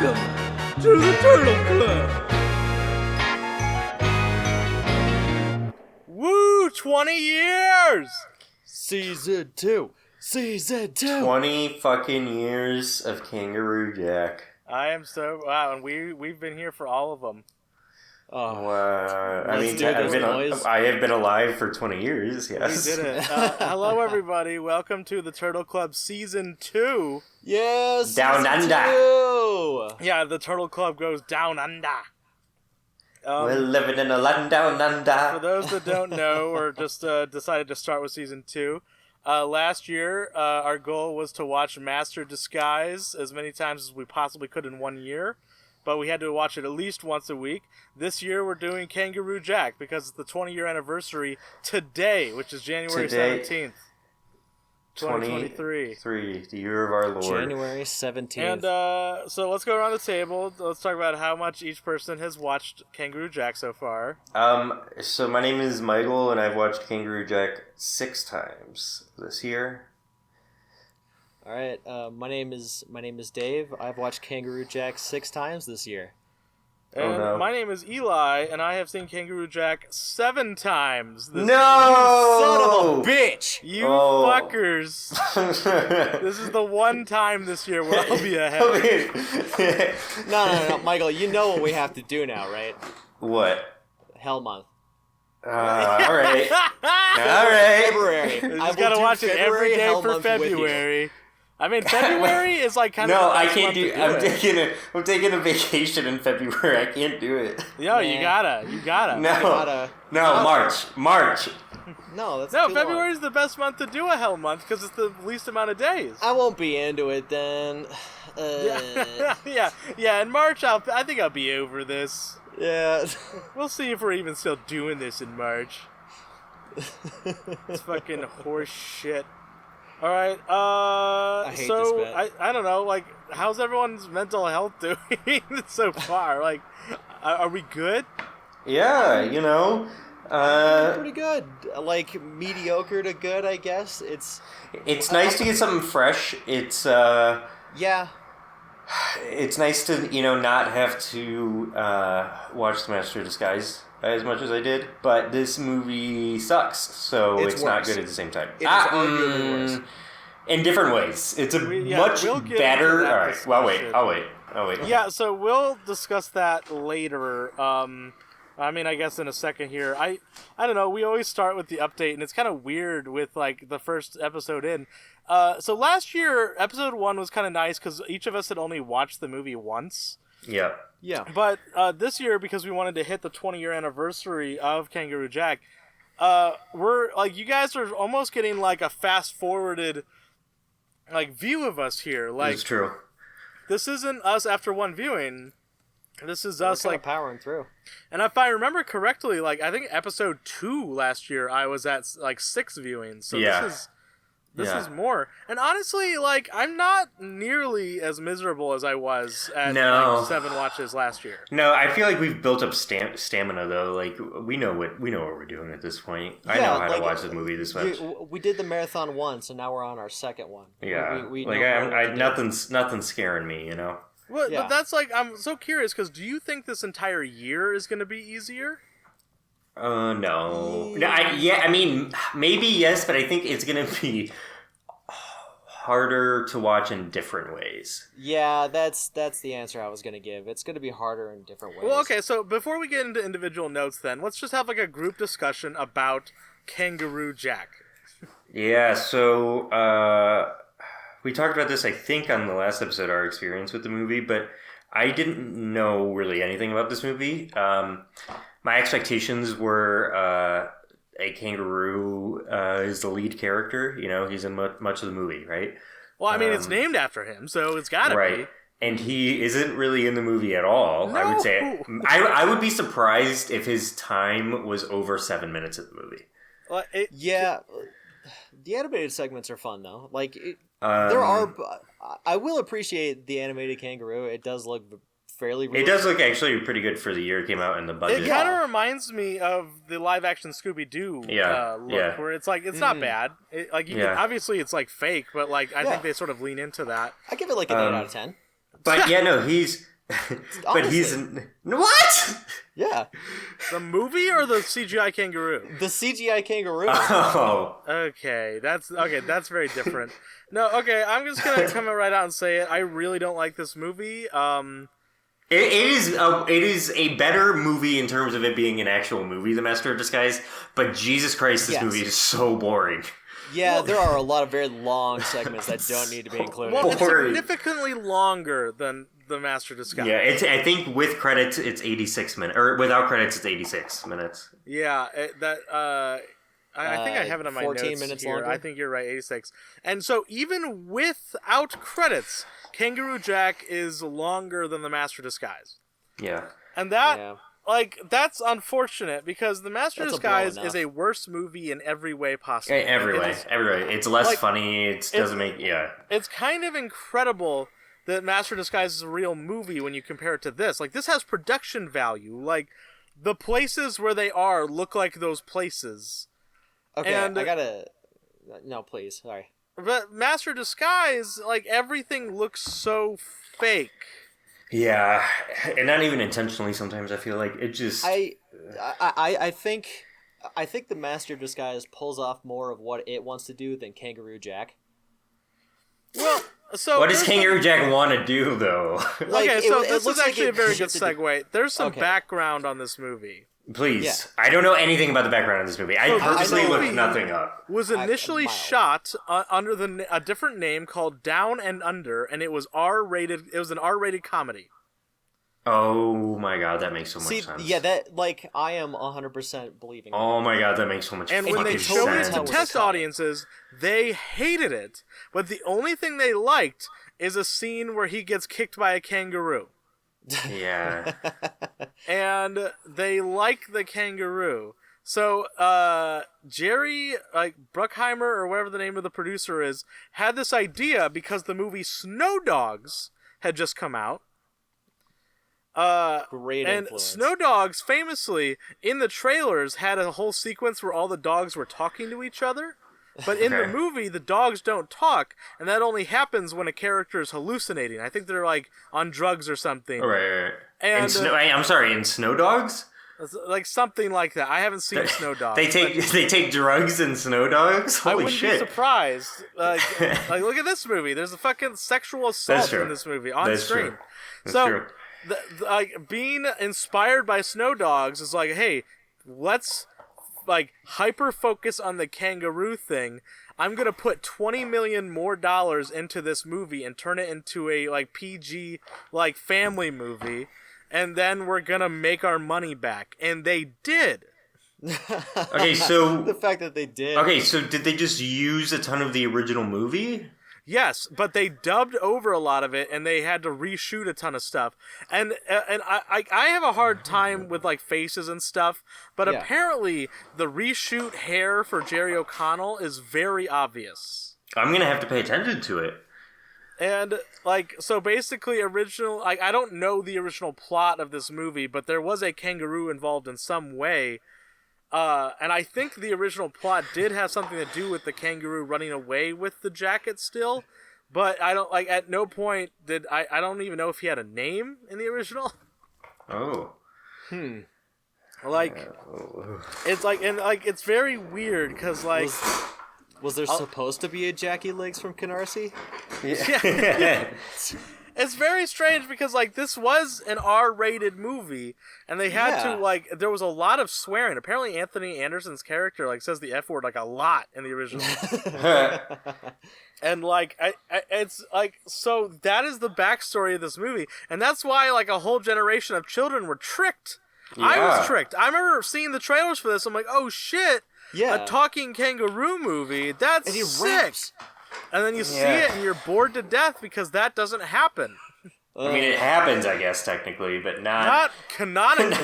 Welcome to the Turtle Club. Woo! 20 years! Season 2. Season 2. 20 fucking years of Kangaroo Jack. I am so wow, and we've been here for all of them. Wow. I Let's mean, do this, boys. I have been alive for 20 years, yes. We did it. Hello, everybody. Welcome to the Turtle Club Season 2. Yes. Down under. 2. Yeah, the Turtle Club goes down under. We're living in a land down under. For those that don't know, or just decided to start with Season 2, last year our goal was to watch Master Disguise as many times as we possibly could in 1 year, but we had to watch it at least once a week. This year we're doing Kangaroo Jack because it's the 20-year anniversary today, which is January 17th, 2023. The year of our Lord. January 17th. And so let's go around the table. Let's talk about how much each person has watched Kangaroo Jack so far. So my name is Michael, and I've watched Kangaroo Jack 6 times this year. All right. My name is Dave. I've watched Kangaroo Jack 6 times this year. And my name is Eli, and I have seen Kangaroo Jack 7 times this No! Son of a bitch! You fuckers. This is the one time this year where I'll be ahead. No, Michael, you know what we have to do now, right? What? Hell month. Alright. February. You just gotta watch it every day Hell for month with you. February. I mean, February is like kind of No, the I best can't month do. to I'm taking a vacation in February. I can't do it. Yo, you gotta. No, March. No, that's No, too February long. is the best month to do a hell month because it's the least amount of days. I won't be into it then. Yeah. In March, I think I'll be over this. Yeah. We'll see if we're even still doing this in March. It's fucking horse shit. All right. I hate so this bit. I don't know. Like, how's everyone's mental health doing so far? Like, are we good? Yeah, Pretty good. Like mediocre to good, I guess. it's nice to get something fresh. It's yeah. It's nice to not have to watch The Master of Disguise as much as I did, but this movie sucks, so it's not good at the same time. It's arguably worse. In different ways. It's a much we'll get better... into that Alright, well, discussion. I'll wait. Yeah, so we'll discuss that later. I mean, I guess in a second here. I don't know, we always start with the update, and it's kind of weird with, like, the first episode in. So last year, episode 1 was kind of nice, because each of us had only watched the movie once. Yeah. Yeah. But this year, because we wanted to hit the 20-year anniversary of Kangaroo Jack, we're, like, you guys are almost getting, like, a fast-forwarded, like, view of us here. Like, It's true. this isn't us after one viewing. This is us, like, powering through. and if I remember correctly, like, I think episode 2 last year, I was at, like, 6 viewings. So this is more. And honestly, like, I'm not nearly as miserable as I was at like, 7 watches last year. No, I feel like we've built up stamina, though. Like, we know what we're doing at this point. I know how to watch the movie this much. We did the marathon once, and now we're on our second one. Yeah. We like, nothing's scaring me, Well, Yeah. But that's like, I'm so curious, because do you think this entire year is going to be easier? No. I mean, maybe yes, but I think it's going to be harder to watch in different ways. Yeah, that's the answer I was going to give. It's going to be harder in different ways. Well, okay, so before we get into individual notes then, let's just have like a group discussion about Kangaroo Jack. Yeah, so we talked about this, I think, on the last episode, our experience with the movie, but I didn't know really anything about this movie. My expectations were a kangaroo is the lead character. He's in much of the movie, right? Well, I mean, it's named after him, so it's gotta be. And he isn't really in the movie at all, No. I would say. I would be surprised if his time was over 7 minutes of the movie. Well, Yeah, the animated segments are fun, though. Like, there are... I will appreciate the animated kangaroo. It does look fairly realistic. It does look actually pretty good for the year it came out and the budget. It kind of reminds me of the live-action Scooby-Doo look, where it's like, it's not bad. Obviously, it's like fake, but like I think they sort of lean into that. I give it like an 8 out of 10. But yeah, no, he's. But he's what? Yeah, The movie or the CGI kangaroo? the CGI kangaroo. Oh, Okay, that's very different. No, okay, I'm just gonna come right out and say it. I really don't like this movie. it is a better movie in terms of it being an actual movie, The Master of Disguise. But Jesus Christ, this movie is so boring. Yeah, there are a lot of very long segments that don't need to be included. Well, it's significantly longer than The Master Disguise. Yeah, I think with credits it's 86 minutes, or without credits it's 86 minutes. Yeah, I think I have it on my 14 notes minutes here. longer? I think you're right, 86. And so even without credits, Kangaroo Jack is longer than The Master Disguise. Yeah. And that, that's unfortunate because The Master Disguise is a worse movie in every way possible. Every way. It's less funny. It doesn't make, It's kind of incredible that Master Disguise is a real movie when you compare it to this. Like, this has production value. Like, the places where they are look like those places. Okay, and, I gotta... No, please, sorry. But Master Disguise, like, everything looks so fake. Yeah, and not even intentionally sometimes, I feel like. It just... I think the Master Disguise pulls off more of what it wants to do than Kangaroo Jack. Well, so... What does Kangaroo Jack want to do, though? Okay, so this is actually a very good segue. There's some background on this movie. Please. Yeah. I don't know anything about the background of this movie. I purposely looked nothing up. Was initially shot under a different name called Down and Under, and it was R-rated. It was an R-rated comedy. Oh my god, that makes so much sense. Yeah, that, like, I am 100% believing that. Oh my god, that makes so much sense. And when they showed it to test audiences, they hated it. But the only thing they liked is a scene where he gets kicked by a kangaroo. Yeah. And they like the kangaroo. So, Jerry, Bruckheimer, or whatever the name of the producer is, had this idea because the movie Snow Dogs had just come out. Great and influence. Snow Dogs, famously, in the trailers, had a whole sequence where all the dogs were talking to each other. But in the movie, the dogs don't talk, and that only happens when a character is hallucinating. I think they're, like, on drugs or something. Right. And, I'm sorry, in Snow Dogs? Like, something like that. I haven't seen Snow Dogs. They take drugs in Snow Dogs? Holy I wouldn't shit. be surprised. Like, look at this movie. There's a fucking sexual assault in this movie on screen. That's true. Like, being inspired by Snow Dogs is like, hey, let's, like, hyper focus on the kangaroo thing. I'm gonna put $20 million more into this movie and turn it into a, like, PG, like, family movie, and then we're gonna make our money back. And they did. Okay, so the fact that they did. Okay, so did they just use a ton of the original movie? Yes, but they dubbed over a lot of it, and they had to reshoot a ton of stuff. And I have a hard time with, like, faces and stuff, but apparently the reshoot hair for Jerry O'Connell is very obvious. I'm gonna have to pay attention to it. And, like, so basically original... Like, I don't know the original plot of this movie, but there was a kangaroo involved in some way. And I think the original plot did have something to do with the kangaroo running away with the jacket still, but I don't, like, at no point did I don't even know if he had a name in the original. Oh. Like, it's like, and like, it's very weird because, like, was there supposed to be a Jackie Legs from Canarsie? Yeah. It's very strange because, like, this was an R-rated movie, and they had to, like, there was a lot of swearing. Apparently Anthony Anderson's character, like, says the F word, like, a lot in the original. And, like, it's, like, so that is the backstory of this movie, and that's why, like, a whole generation of children were tricked. Yeah. I was tricked. I remember seeing the trailers for this, I'm like, oh, shit, a talking kangaroo movie, that's sick. Raps. And then you see it and you're bored to death because that doesn't happen. I mean, it happens, I guess, technically, but not canonically.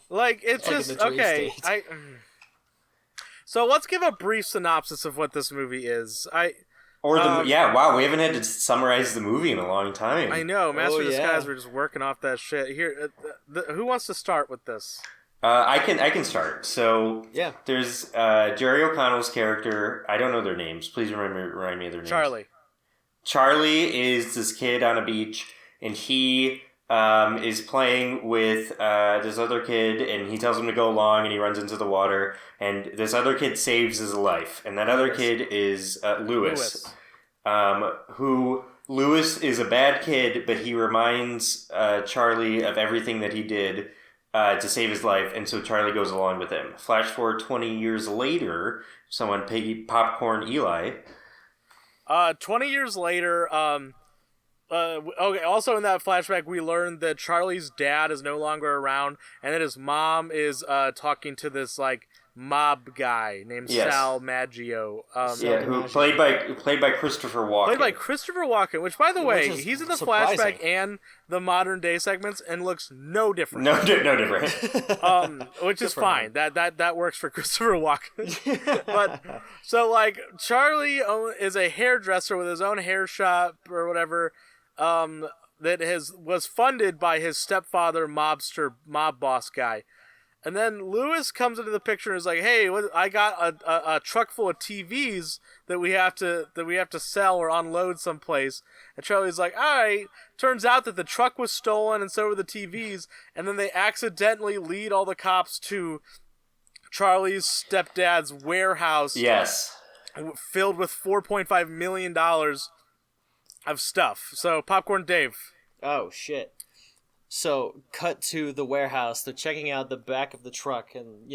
Like, it's just, okay. So let's give a brief synopsis of what this movie is. Wow, we haven't had to summarize the movie in a long time. I know, Master of Disguise, we're just working off that shit. Here, who wants to start with this? I can start. So there's Jerry O'Connell's character. I don't know their names. Please remind me of their names. Charlie is this kid on a beach, and he is playing with this other kid, and he tells him to go along, and he runs into the water, and this other kid saves his life, and that other kid is Lewis. Who Lewis is a bad kid, but he reminds Charlie of everything that he did to save his life, and so Charlie goes along with him. Flash forward 20 years later, someone popcorn Eli. 20 years later, okay, also in that flashback, we learned that Charlie's dad is no longer around, and that his mom is talking to this, like, mob guy named Sal Maggio. Who played by Christopher Walken. Played by Christopher Walken, which, by the way, he's in the surprising. flashback and the modern day segments and looks no different. No different. Which is fine. That works for Christopher Walken. But so, like, Charlie is a hairdresser with his own hair shop or whatever. That was funded by his stepfather, mob boss guy. And then Lewis comes into the picture and is like, "Hey, I got a truck full of TVs that we have to sell or unload someplace." And Charlie's like, "All right." Turns out that the truck was stolen, and so were the TVs. And then they accidentally lead all the cops to Charlie's stepdad's warehouse. Yes. Filled with $4.5 million of stuff. So, Popcorn Dave. Oh shit. So, cut to the warehouse. They're checking out the back of the truck, and,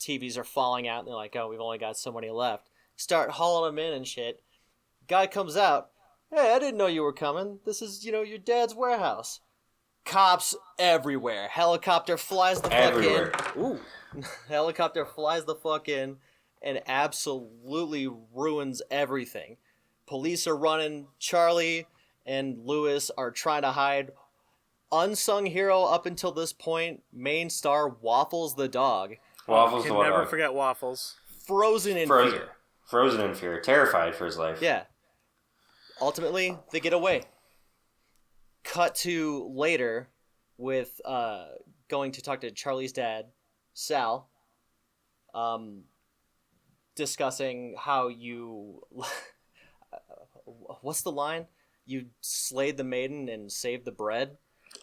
TVs are falling out, and they're like, oh, we've only got so many left. Start hauling them in and shit. Guy comes out. Hey, I didn't know you were coming. This is, your dad's warehouse. Cops everywhere. Helicopter flies the fuck in. Ooh. Helicopter flies the fuck in and absolutely ruins everything. Police are running. Charlie and Lewis are trying to hide. Unsung hero up until this point, main star Waffles the dog. Waffles the dog. Can never forget Waffles. Frozen in fear. Frozen in fear. Terrified for his life. Yeah. Ultimately, they get away. Cut to later with going to talk to Charlie's dad, Sal, discussing how you... what's the line? You slayed the maiden and saved the bread?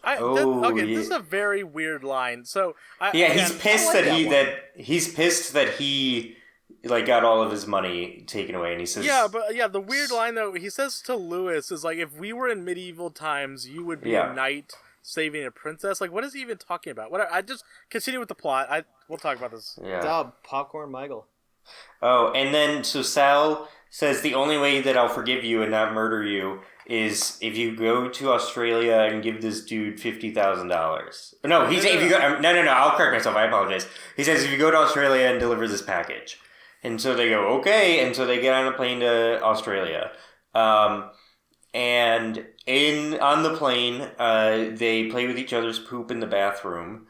This is a very weird line. So he's pissed that he like got all of his money taken away, and he says, the weird line though he says to Lewis is like, if we were in medieval times, you would be a knight saving a princess. Like, what is he even talking about? I just continue with the plot. We'll talk about this. Popcorn Michael. Oh, and then so Sal says the only way that I'll forgive you and not murder you is if you go to Australia and give this dude $50,000. No, if you go, I'll correct myself. I apologize. He says if you go to Australia and deliver this package, and so they go okay, and so they get on a plane to Australia, and on the plane, they play with each other's poop in the bathroom.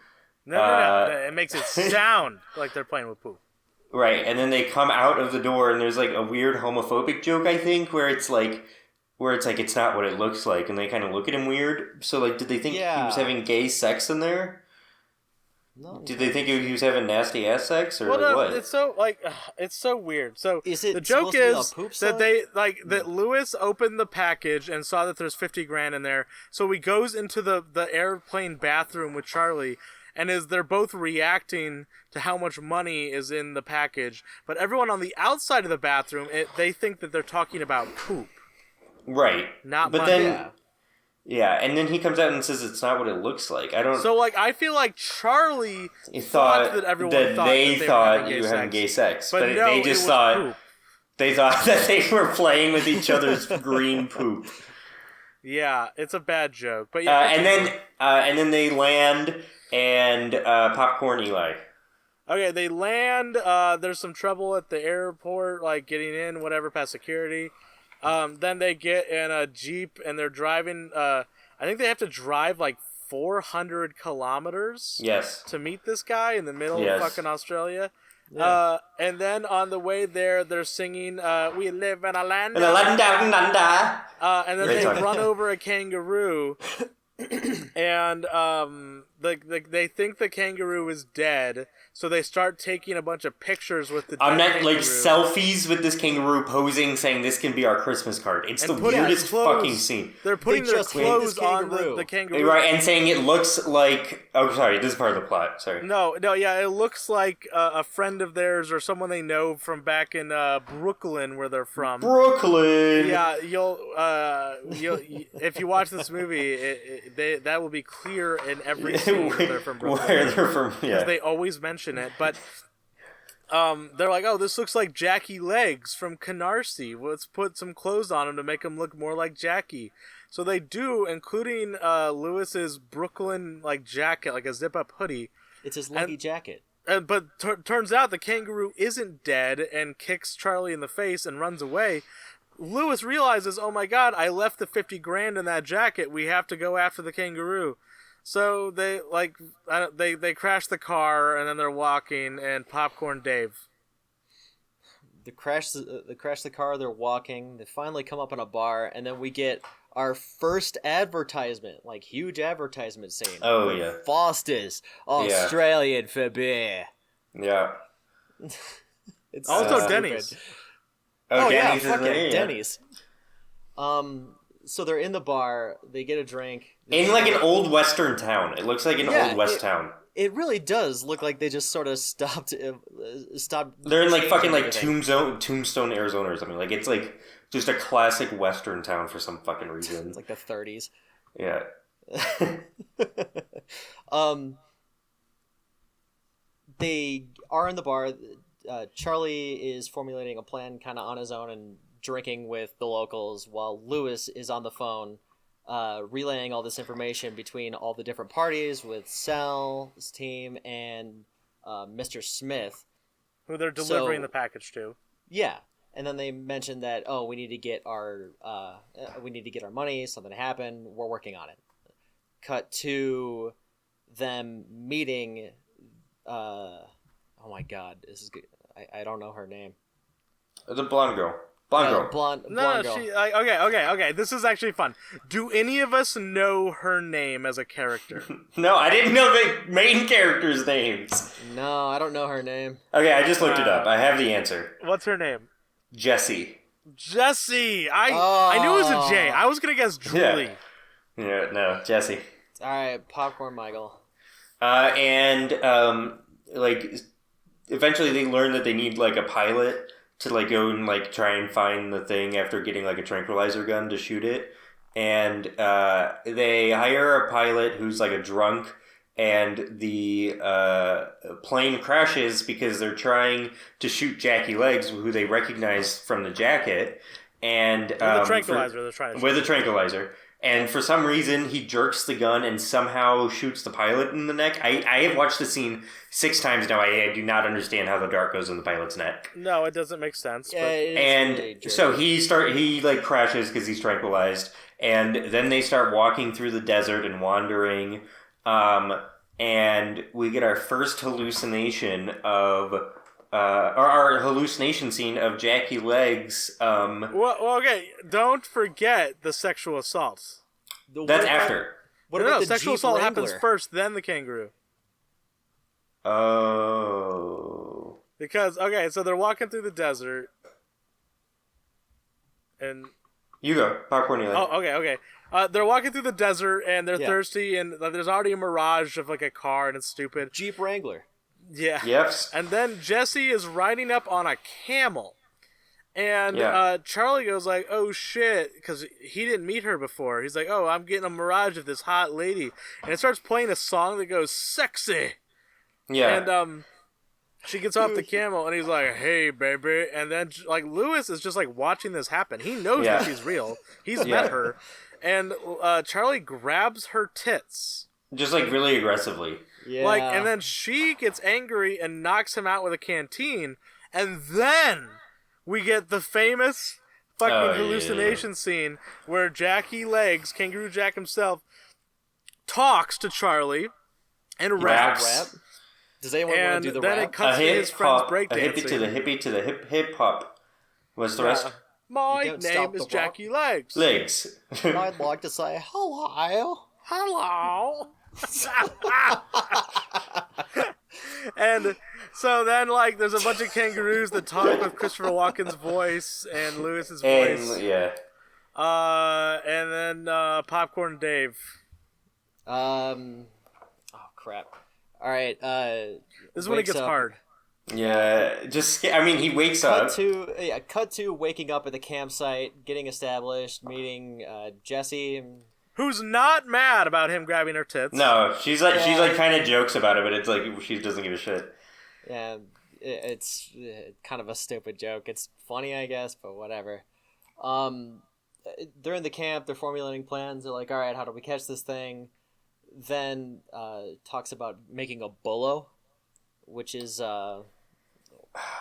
No, it makes it sound like they're playing with poop. Right, and then they come out of the door, and there's like a weird homophobic joke, I think, where it's like it's not what it looks like, and they kind of look at him weird. So, like, did they think he was having gay sex in there? No. Did they think he was having nasty ass sex, or what? It's so weird. So the joke is that that Lewis opened the package and saw that there's $50,000 in there. So he goes into the airplane bathroom with Charlie, and they're both reacting to how much money is in the package. But everyone on the outside of the bathroom, they think that they're talking about poop. Right. Not but money. Then, and then he comes out and says it's not what it looks like. I don't. So, like, I feel like Charlie thought that everyone thought you were having gay sex, but no, they just thought poop. They thought that they were playing with each other's green poop. Yeah, it's a bad joke, but and then they land and popcorn Eli. Okay, they land. There's some trouble at the airport, like getting in, whatever, past security. Then they get in a Jeep and they're driving, I think they have to drive like 400 kilometers to meet this guy in the middle of fucking Australia. Yeah. And then on the way there, they're singing, we live in a land down under. And then they run over a kangaroo. And they think the kangaroo is dead, so they start taking a bunch of pictures with the dead I'm not kangaroo. like selfies with this kangaroo posing, saying this can be our Christmas card. It's And the putting weirdest clothes- fucking scene. They're putting They their just hate this clothes on kangaroo. the kangaroo. Right, and saying it looks like... Oh, sorry, this is part of the plot. Sorry. No, yeah, it looks like a friend of theirs or someone they know from back in Brooklyn, where they're from. Brooklyn! Yeah, you'll if you watch this movie, that will be clear in every scene where they're from Brooklyn. Where they're from, yeah. Because they always mention it, but they're like, oh, this looks like Jackie Legs from Canarsie. Let's put some clothes on him to make him look more like Jackie. So they do, including Lewis's Brooklyn like jacket, like a zip-up hoodie. It's his lucky jacket. But turns out the kangaroo isn't dead and kicks Charlie in the face and runs away. Lewis realizes, oh my god, I left the 50 grand in that jacket. We have to go after the kangaroo. So they they crash the car and then they're walking and Popcorn Dave. They crash the car. They're walking. They finally come up on a bar, and then we get our first advertisement, like huge advertisement scene. Oh, yeah. Foster's Australian for beer. Yeah. It's Also so Denny's. stupid. Oh, Yeah, Denny's is fuck there, it, yeah. Denny's. So they're in the bar. They get a drink. In like an old western town. It looks like an old west town. It really does look like they just sort of stopped. They're in like fucking like everything. Tombstone, Arizona or something. Like it's like just a classic western town for some fucking reason. It's like the 30s. Yeah. They are in the bar. Charlie is formulating a plan kind of on his own and drinking with the locals while Lewis is on the phone relaying all this information between all the different parties with Sal's team and Mr. Smith. Who they're delivering the package to. Yeah. And then they mentioned that, we need to get our money, something happened, we're working on it. Cut to them meeting oh my god, this is good. I don't know her name. The blonde girl. Blonde No, girl. she. Okay. This is actually fun. Do any of us know her name as a character? No, I didn't know the main characters' names. No, I don't know her name. Okay, I just looked it up. I have the answer. What's her name? Jessie. Jessie. I knew it was a J. I was gonna guess Julie. Yeah, no, Jessie. All right, Popcorn Michael. Like, eventually they learn that they need, like, a pilot to, like, go and, like, try and find the thing after getting, like, a tranquilizer gun to shoot it. And they hire a pilot who's, like, a drunk, and the plane crashes because they're trying to shoot Jackie Legs, who they recognize from the jacket. And With the tranquilizer, they're trying to shoot. With a tranquilizer. And for some reason, he jerks the gun and somehow shoots the pilot in the neck. I have watched the scene 6 times now. I do not understand how the dart goes in the pilot's neck. No, it doesn't make sense. Yeah, But... And really so he like crashes because he's tranquilized. And then they start walking through the desert and wandering. And we get our first hallucination of... or our hallucination scene of Jackie Legs. Well, okay. Don't forget the sexual assaults. That's after. What No, about the sexual Jeep assault Wrangler? happens first, then the kangaroo. Oh. Because so they're walking through the desert, and You go. Popcorn Eli. okay. They're walking through the desert and they're Yeah. thirsty, and there's already a mirage of like a car, and it's stupid. Jeep Wrangler. Yeah. Yep. And then Jesse is riding up on a camel. And Yeah. Charlie goes like, oh shit, because he didn't meet her before. He's like, oh, I'm getting a mirage of this hot lady. And it starts playing a song that goes, sexy. Yeah. And she gets off the camel and he's like, hey, baby. And then like Lewis is just like watching this happen. He knows that she's real. He's Yeah. met her. And Charlie grabs her tits. Just like really aggressively. Yeah. Like, and then she gets angry and knocks him out with a canteen. And then we get the famous fucking hallucination scene where Jackie Legs, Kangaroo Jack himself, talks to Charlie and raps. Rap? Does anyone want And to do the then rap? it cuts to his friend's breakdancing. A hippie to the hippie to the hip hop. What's the rest? My You don't name stop is the Jackie Legs. Legs. I'd like to say hello. Hello. And so then, like, there's a bunch of kangaroos that talk with Christopher Walken's voice and Lewis's voice. And yeah. And then Popcorn Dave. Oh crap! All right. This is when it gets hard. Yeah, he wakes up. Cut to waking up at the campsite, getting established, meeting Jesse. Who's not mad about him grabbing her tits? No, she's kind of jokes about it, but it's like she doesn't give a shit. Yeah, it's kind of a stupid joke. It's funny, I guess, but whatever. They're in the camp. They're formulating plans. They're like, all right, how do we catch this thing? Then talks about making a bolo, which is I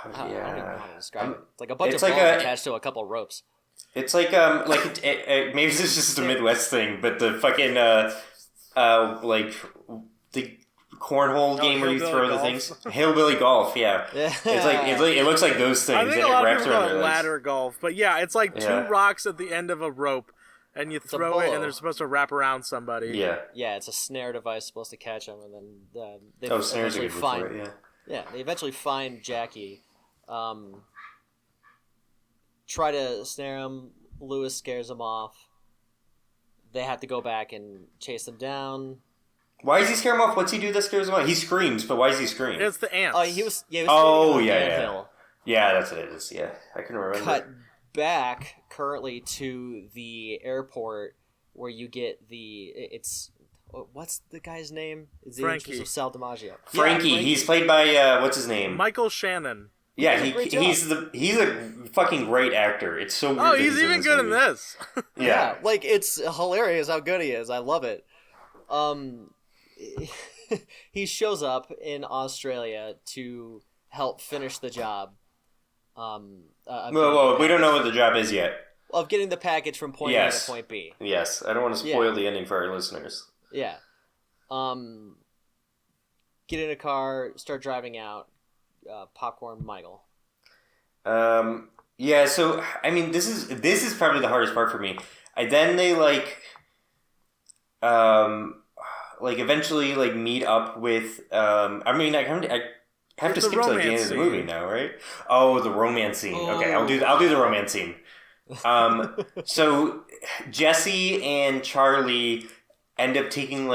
don't even know how to describe it. It's like a bunch of balls attached to a couple ropes. It's like maybe this is just a Midwest thing, but the fucking like the cornhole game where you throw the things, hillbilly golf, yeah. It's like it looks like those things. I think and a lot it of wraps people call around it their legs. ladder golf, but yeah, it's like two rocks at the end of a rope, and you throw it, and they're supposed to wrap around somebody. Yeah, it's a snare device supposed to catch them, and then they snares are good find for it, yeah, they eventually find Jackie. Try to snare him. Lewis scares him off. They have to go back and chase them down. Why does he scare him off? What's he do that scares him off? He screams, but why does he scream? It's the ants. Oh, he was yeah. Anthill. Yeah, that's what it is. Yeah, I can remember. Cut back currently to the airport where you get what's the guy's name? Is the Frankie. Of Sal DiMaggio. Frankie. He's played by what's his name? Michael Shannon. Yeah, he's a fucking great actor. It's so weird. Oh, he's even good in this. Yeah, like it's hilarious how good he is. I love it. He shows up in Australia to help finish the job. Whoa, we don't know what the job is yet. Of getting the package from point A to point B. Yes, I don't want to spoil the ending for our listeners. Yeah. Get in a car, start driving out. Popcorn Michael. Yeah, so I mean, this is probably the hardest part for me. Then they eventually meet up with. I mean, I have to skip to the end of the movie now, right? Oh, the romance scene. Okay, I'll do the romance scene. So Jesse and Charlie end up taking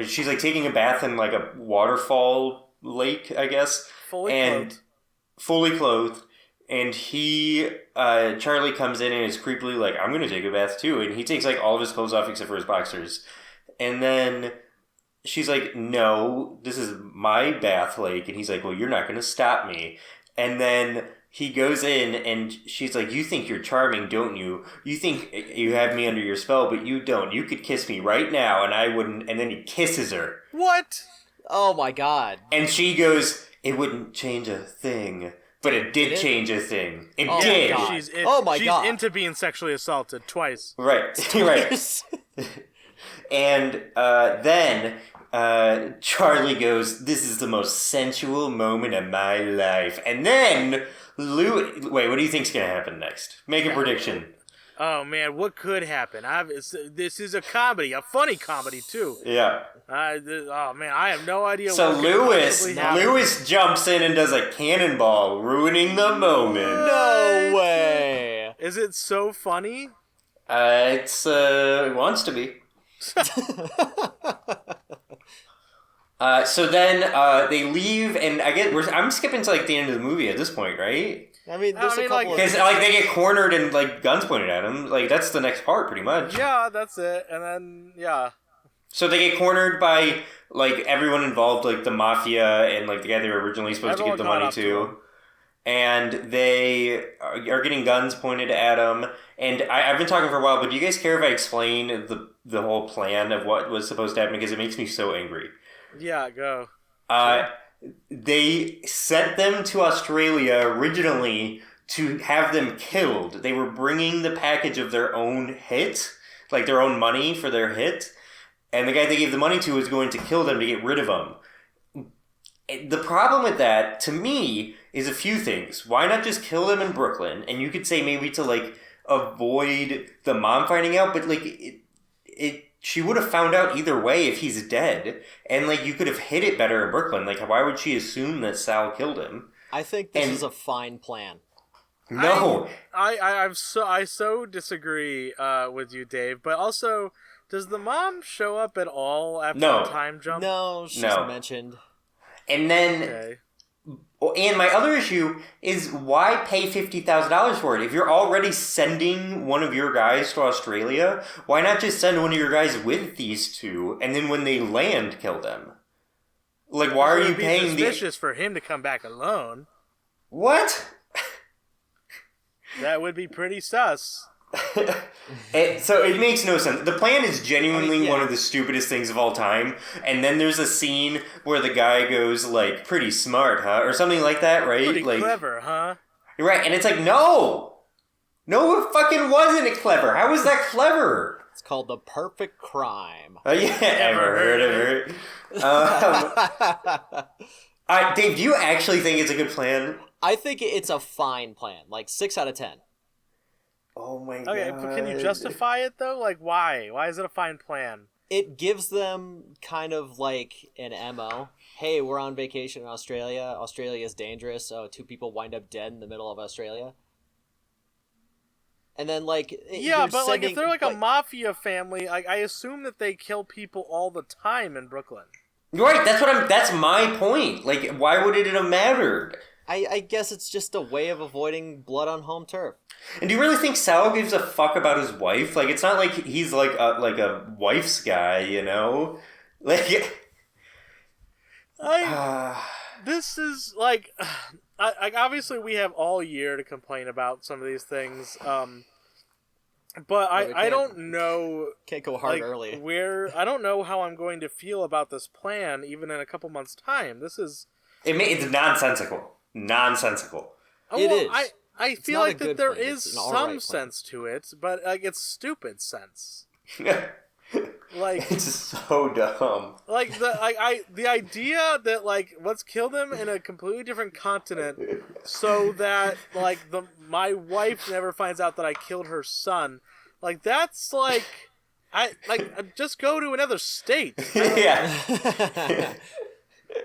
she's taking a bath in a waterfall lake, I guess. Fully clothed, and Charlie comes in and is creepily like, I'm gonna take a bath too, and he takes all of his clothes off except for his boxers, and then she's like, no, this is my bath lake, and he's like, well, you're not gonna stop me, and then he goes in, and she's like, you think you're charming, don't you? You think you have me under your spell, but you don't. You could kiss me right now, and I wouldn't, and then he kisses her. What? Oh my god. And she goes, it wouldn't change a thing. But it did change a thing. It did. She's into being sexually assaulted twice. Right. Right. And then Charlie goes, this is the most sensual moment of my life. And then wait, what do you think's going to happen next? Make a prediction. Oh man, what could happen? This is a comedy, a funny comedy too. Yeah. Oh man, I have no idea. So Lewis jumps in and does a cannonball, ruining the moment. No way. Is it so funny? It wants to be. So then they leave, and I'm skipping to the end of the movie at this point, right? I mean, there's a couple because they get cornered and guns pointed at them. That's the next part, pretty much. Yeah, that's it. And then So they get cornered by everyone involved, the mafia and the guy they were originally supposed to give the money to, and they are getting guns pointed at them. And I've been talking for a while, but do you guys care if I explain the whole plan of what was supposed to happen, because it makes me so angry? Yeah, go. They sent them to Australia originally to have them killed. They were bringing the package of their own hit, their own money for their hit, and the guy they gave the money to was going to kill them to get rid of them. The problem with that, to me, is a few things. Why not just kill them in Brooklyn? And you could say maybe to avoid the mom finding out, but she would have found out either way if he's dead, and like you could have hid it better in Brooklyn. Like, why would she assume that Sal killed him? I think this is a fine plan. No, I so disagree with you, Dave. But also, does the mom show up at all after No. the time jump? No, she's No. mentioned. and then. Okay. And my other issue is why pay $50,000 for it? If you're already sending one of your guys to Australia, why not just send one of your guys with these two, and then when they land, kill them? Like, why are you paying It would be suspicious for him to come back alone. What? That would be pretty sus. So it makes no sense. The plan is genuinely yeah. one of the stupidest things of all time, and then there's a scene where the guy goes, like, pretty smart, huh? Or something like that, right? Pretty like, clever, huh? Right, and it's like, no! No, it fucking wasn't clever. How was that clever? It's called The Perfect Crime. Yeah, ever heard of it? Dave, do you actually think it's a good plan? I think it's a fine plan. Like 6 out of 10. Oh my god. Okay, but can you justify it though? Like, why? Why is it a fine plan? It gives them kind of like an MO. Hey, we're on vacation in Australia. Australia is dangerous. Oh, 2 people wind up dead in the middle of Australia. And then, like... Yeah, but like if they're like a but- mafia family, like I assume that they kill people all the time in Brooklyn. Right, that's my point. Like, why would it have mattered? I guess it's just a way of avoiding blood on home turf. And do you really think Sal gives a fuck about his wife? Like, it's not like he's like a wife's guy, you know? Like, This is like, obviously we have all year to complain about some of these things. But I don't know. Can't go hard like, early. I don't know how I'm going to feel about this plan, even in a couple months' time. This is. it's nonsensical. Nonsensical. It is. I It's feel not like a that good there plan, is it's an alright some plan. sense to it, but like it's stupid sense. Like It's so dumb. like the idea that like let's kill them in a completely different continent so that like my wife never finds out that I killed her son. Like that's like just go to another state. Yeah.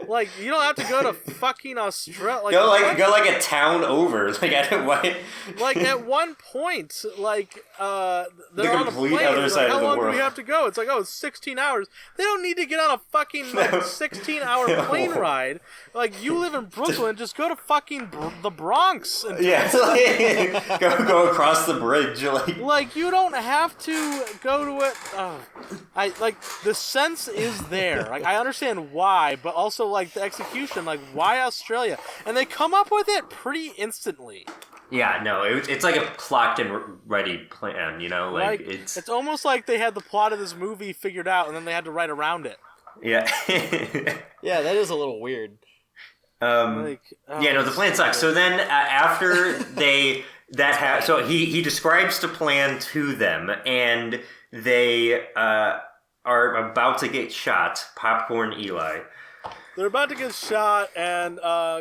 Like you don't have to go to fucking Australia. Like, Go like a town over. Like, I don't why. Like at one point, like they're on a complete plane. other It's side like, of how the long do world. we have to go? It's like, oh, it's 16 hours. They don't need to get on a fucking like 16-hour No. plane ride. Like you live in Brooklyn, just go to fucking the Bronx. And Yeah. Like, go across the bridge. like you don't have to go to it. I like the sense is there. Like I understand why, but also like the execution. Like why Australia? And they come up with it pretty instantly. Yeah, no, it's like a clocked and ready plan, you know? Like, it's almost like they had the plot of this movie figured out and then they had to write around it. Yeah. Yeah, that is a little weird. Yeah, no, the plan sucks. So then after so he describes the plan to them, and they are about to get shot, Popcorn Eli. They're about to get shot, and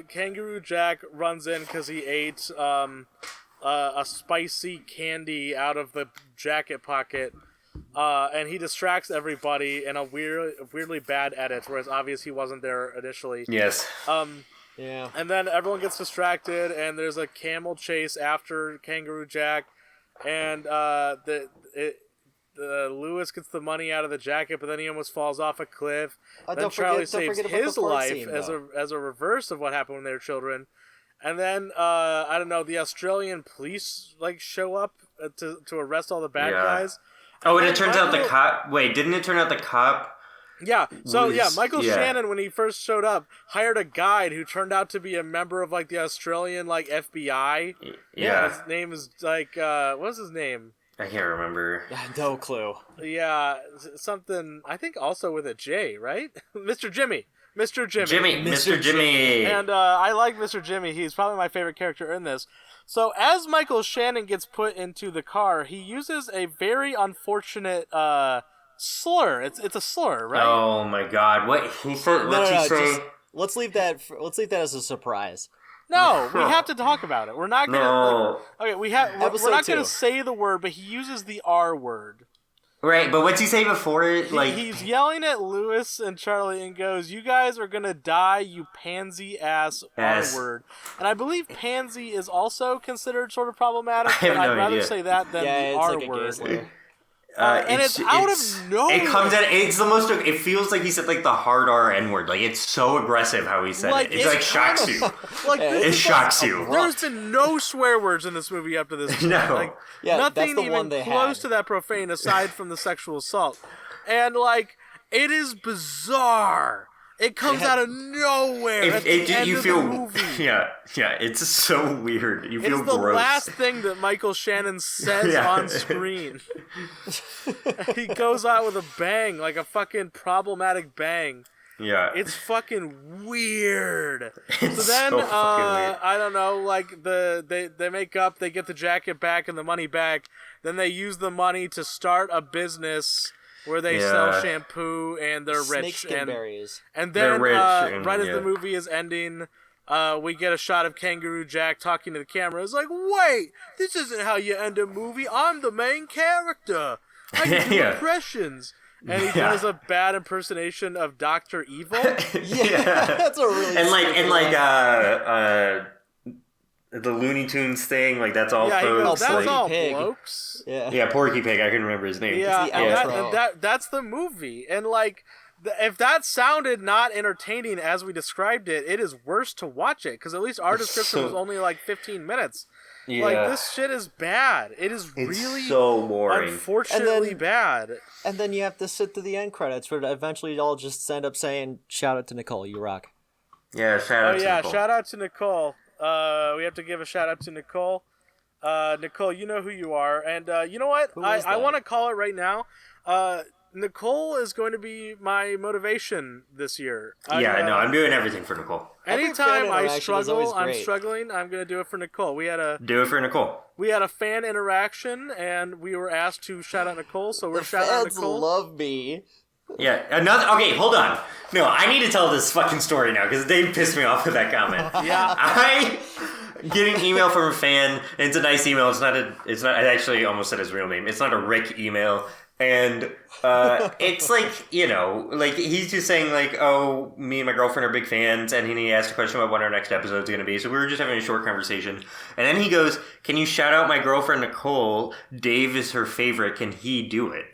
Kangaroo Jack runs in because he ate a spicy candy out of the jacket pocket, and he distracts everybody in a weirdly bad edit, where it's obvious he wasn't there initially. Yes. Yeah. And then everyone gets distracted, and there's a camel chase after Kangaroo Jack, and Lewis gets the money out of the jacket, but then he almost falls off a cliff. Then Charlie saves his life as a reverse of what happened when they were children. And then I don't know, the Australian police like show up to arrest all the bad guys. Oh, and it turns out the cop. Wait, didn't it turn out the cop? Yeah. So was- Michael yeah. Shannon, when he first showed up, hired a guide who turned out to be a member of like the Australian like FBI. Yeah. His name is like what's his name? I can't remember. No clue. Yeah, something I think also with a J, right? Mr. Jimmy. Mr. Jimmy. And I like Mr. Jimmy. He's probably my favorite character in this. So as Michael Shannon gets put into the car, he uses a very unfortunate slur. It's a slur, right? Oh my god! What he said? What's he say? Just, let's leave that as a surprise. No, we have to talk about it. We're not gonna. No. Like, okay, we're not Episode gonna 2. say the word, but he uses the R word. Right, but what's he say before it? Like he's yelling at Lewis and Charlie and goes, "You guys are gonna die, you pansy ass R-word." And I believe pansy is also considered sort of problematic. I have but no I'd rather idea. say that than the it's R like a gay word. slur. And it's out of nowhere. It comes out. It's the most. It feels like he said like the hard R N word. Like it's so aggressive how he said Like, it. It's it like shocks you. Like, It shocks you. There's been no swear words in this movie up to this point. No. Like, Yeah, that's nothing the even one they close had. to that profane aside from the sexual assault. And, like, it is bizarre. It comes out of nowhere. At the end You of feel the movie. yeah. It's so weird. You feel It's the gross. last thing that Michael Shannon says Yeah. on screen. He goes out with a bang, like a fucking problematic bang. Yeah. It's fucking weird. It's So then, so fucking weird. I don't know, like they make up, they get the jacket back and the money back. Then they use the money to start a business where they sell shampoo and they're rich. Snakeskin berries. And They're then, rich and, right as yeah. the movie is ending, we get a shot of Kangaroo Jack talking to the camera. It's like, wait, this isn't how you end a movie. I'm the main character. I can do Yeah. impressions. And he Yeah. does a bad impersonation of Dr. Evil. Yeah. That's a really the Looney Tunes thing, like that's all Yeah, he folks. goes, that's like, all Pig. blokes. Yeah. Porky Pig. I couldn't remember his name. Yeah, the and outro. that's the movie. And like, if that sounded not entertaining as we described it, it is worse to watch it because at least our description was only like 15 minutes. Yeah. Like this shit is bad. It is It's really so boring. unfortunately And then- bad. And then you have to sit through the end credits where eventually y'all just end up saying, "Shout out to Nicole, you rock." Yeah, shout Oh out to yeah, Nicole. shout out to Nicole. We have to give a shout out to Nicole. Nicole, you know who you are, and you know what? Who is I that? want to call it right now. Nicole is going to be my motivation this year. I'm doing everything for Nicole. Every Anytime fan I interaction is always struggle, I'm great. struggling. I'm going to do it for Nicole. We had Do it for Nicole. a fan interaction, and we were asked to shout out Nicole, so we're shouting out Fans Nicole. love me. Yeah, another. Okay, hold on. No, I need to tell this fucking story now because Dave pissed me off with that comment. Yeah. I get an email from a fan, and it's a nice email. It's not. I actually almost said his real name. It's not a Rick email, and it's like like he's just saying like, oh, me and my girlfriend are big fans, and he asked a question about what our next episode's gonna be. So we were just having a short conversation, and then he goes, "Can you shout out my girlfriend Nicole? Dave is her favorite. Can he do it?"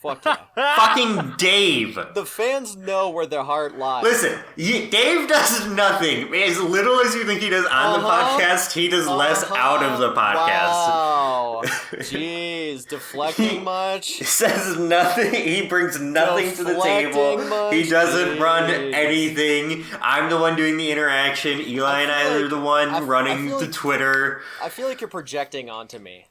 Fuck yeah. Fucking Dave. The fans know where their heart lies. Listen, Dave does nothing. As little as you think he does on the podcast, he does less out of the podcast. Wow. Jeez, deflecting much? He says nothing. He brings nothing to the table. Deflecting much? He doesn't run Jeez. anything. I'm the one doing the interaction. Eli and I feel are like- the one I running feel the like- Twitter. I feel like you're projecting onto me.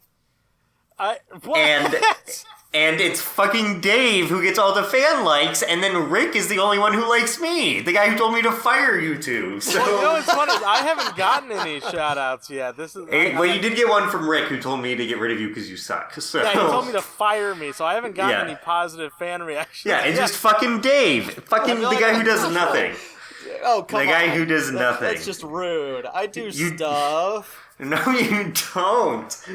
What? And it's fucking Dave who gets all the fan likes, and then Rick is the only one who likes me. The guy who told me to fire you two. So Well, you know what's funny? I haven't gotten any shout outs yet. This is. Well, you did get one from Rick who told me to get rid of you because you suck. So Yeah, he told me to fire me, so I haven't gotten Yeah. any positive fan reactions. yeah, it's just fucking Dave, fucking feel the like guy I- who does nothing. Oh, come on. The guy who does nothing. That's just rude. I do You- stuff. No, you don't.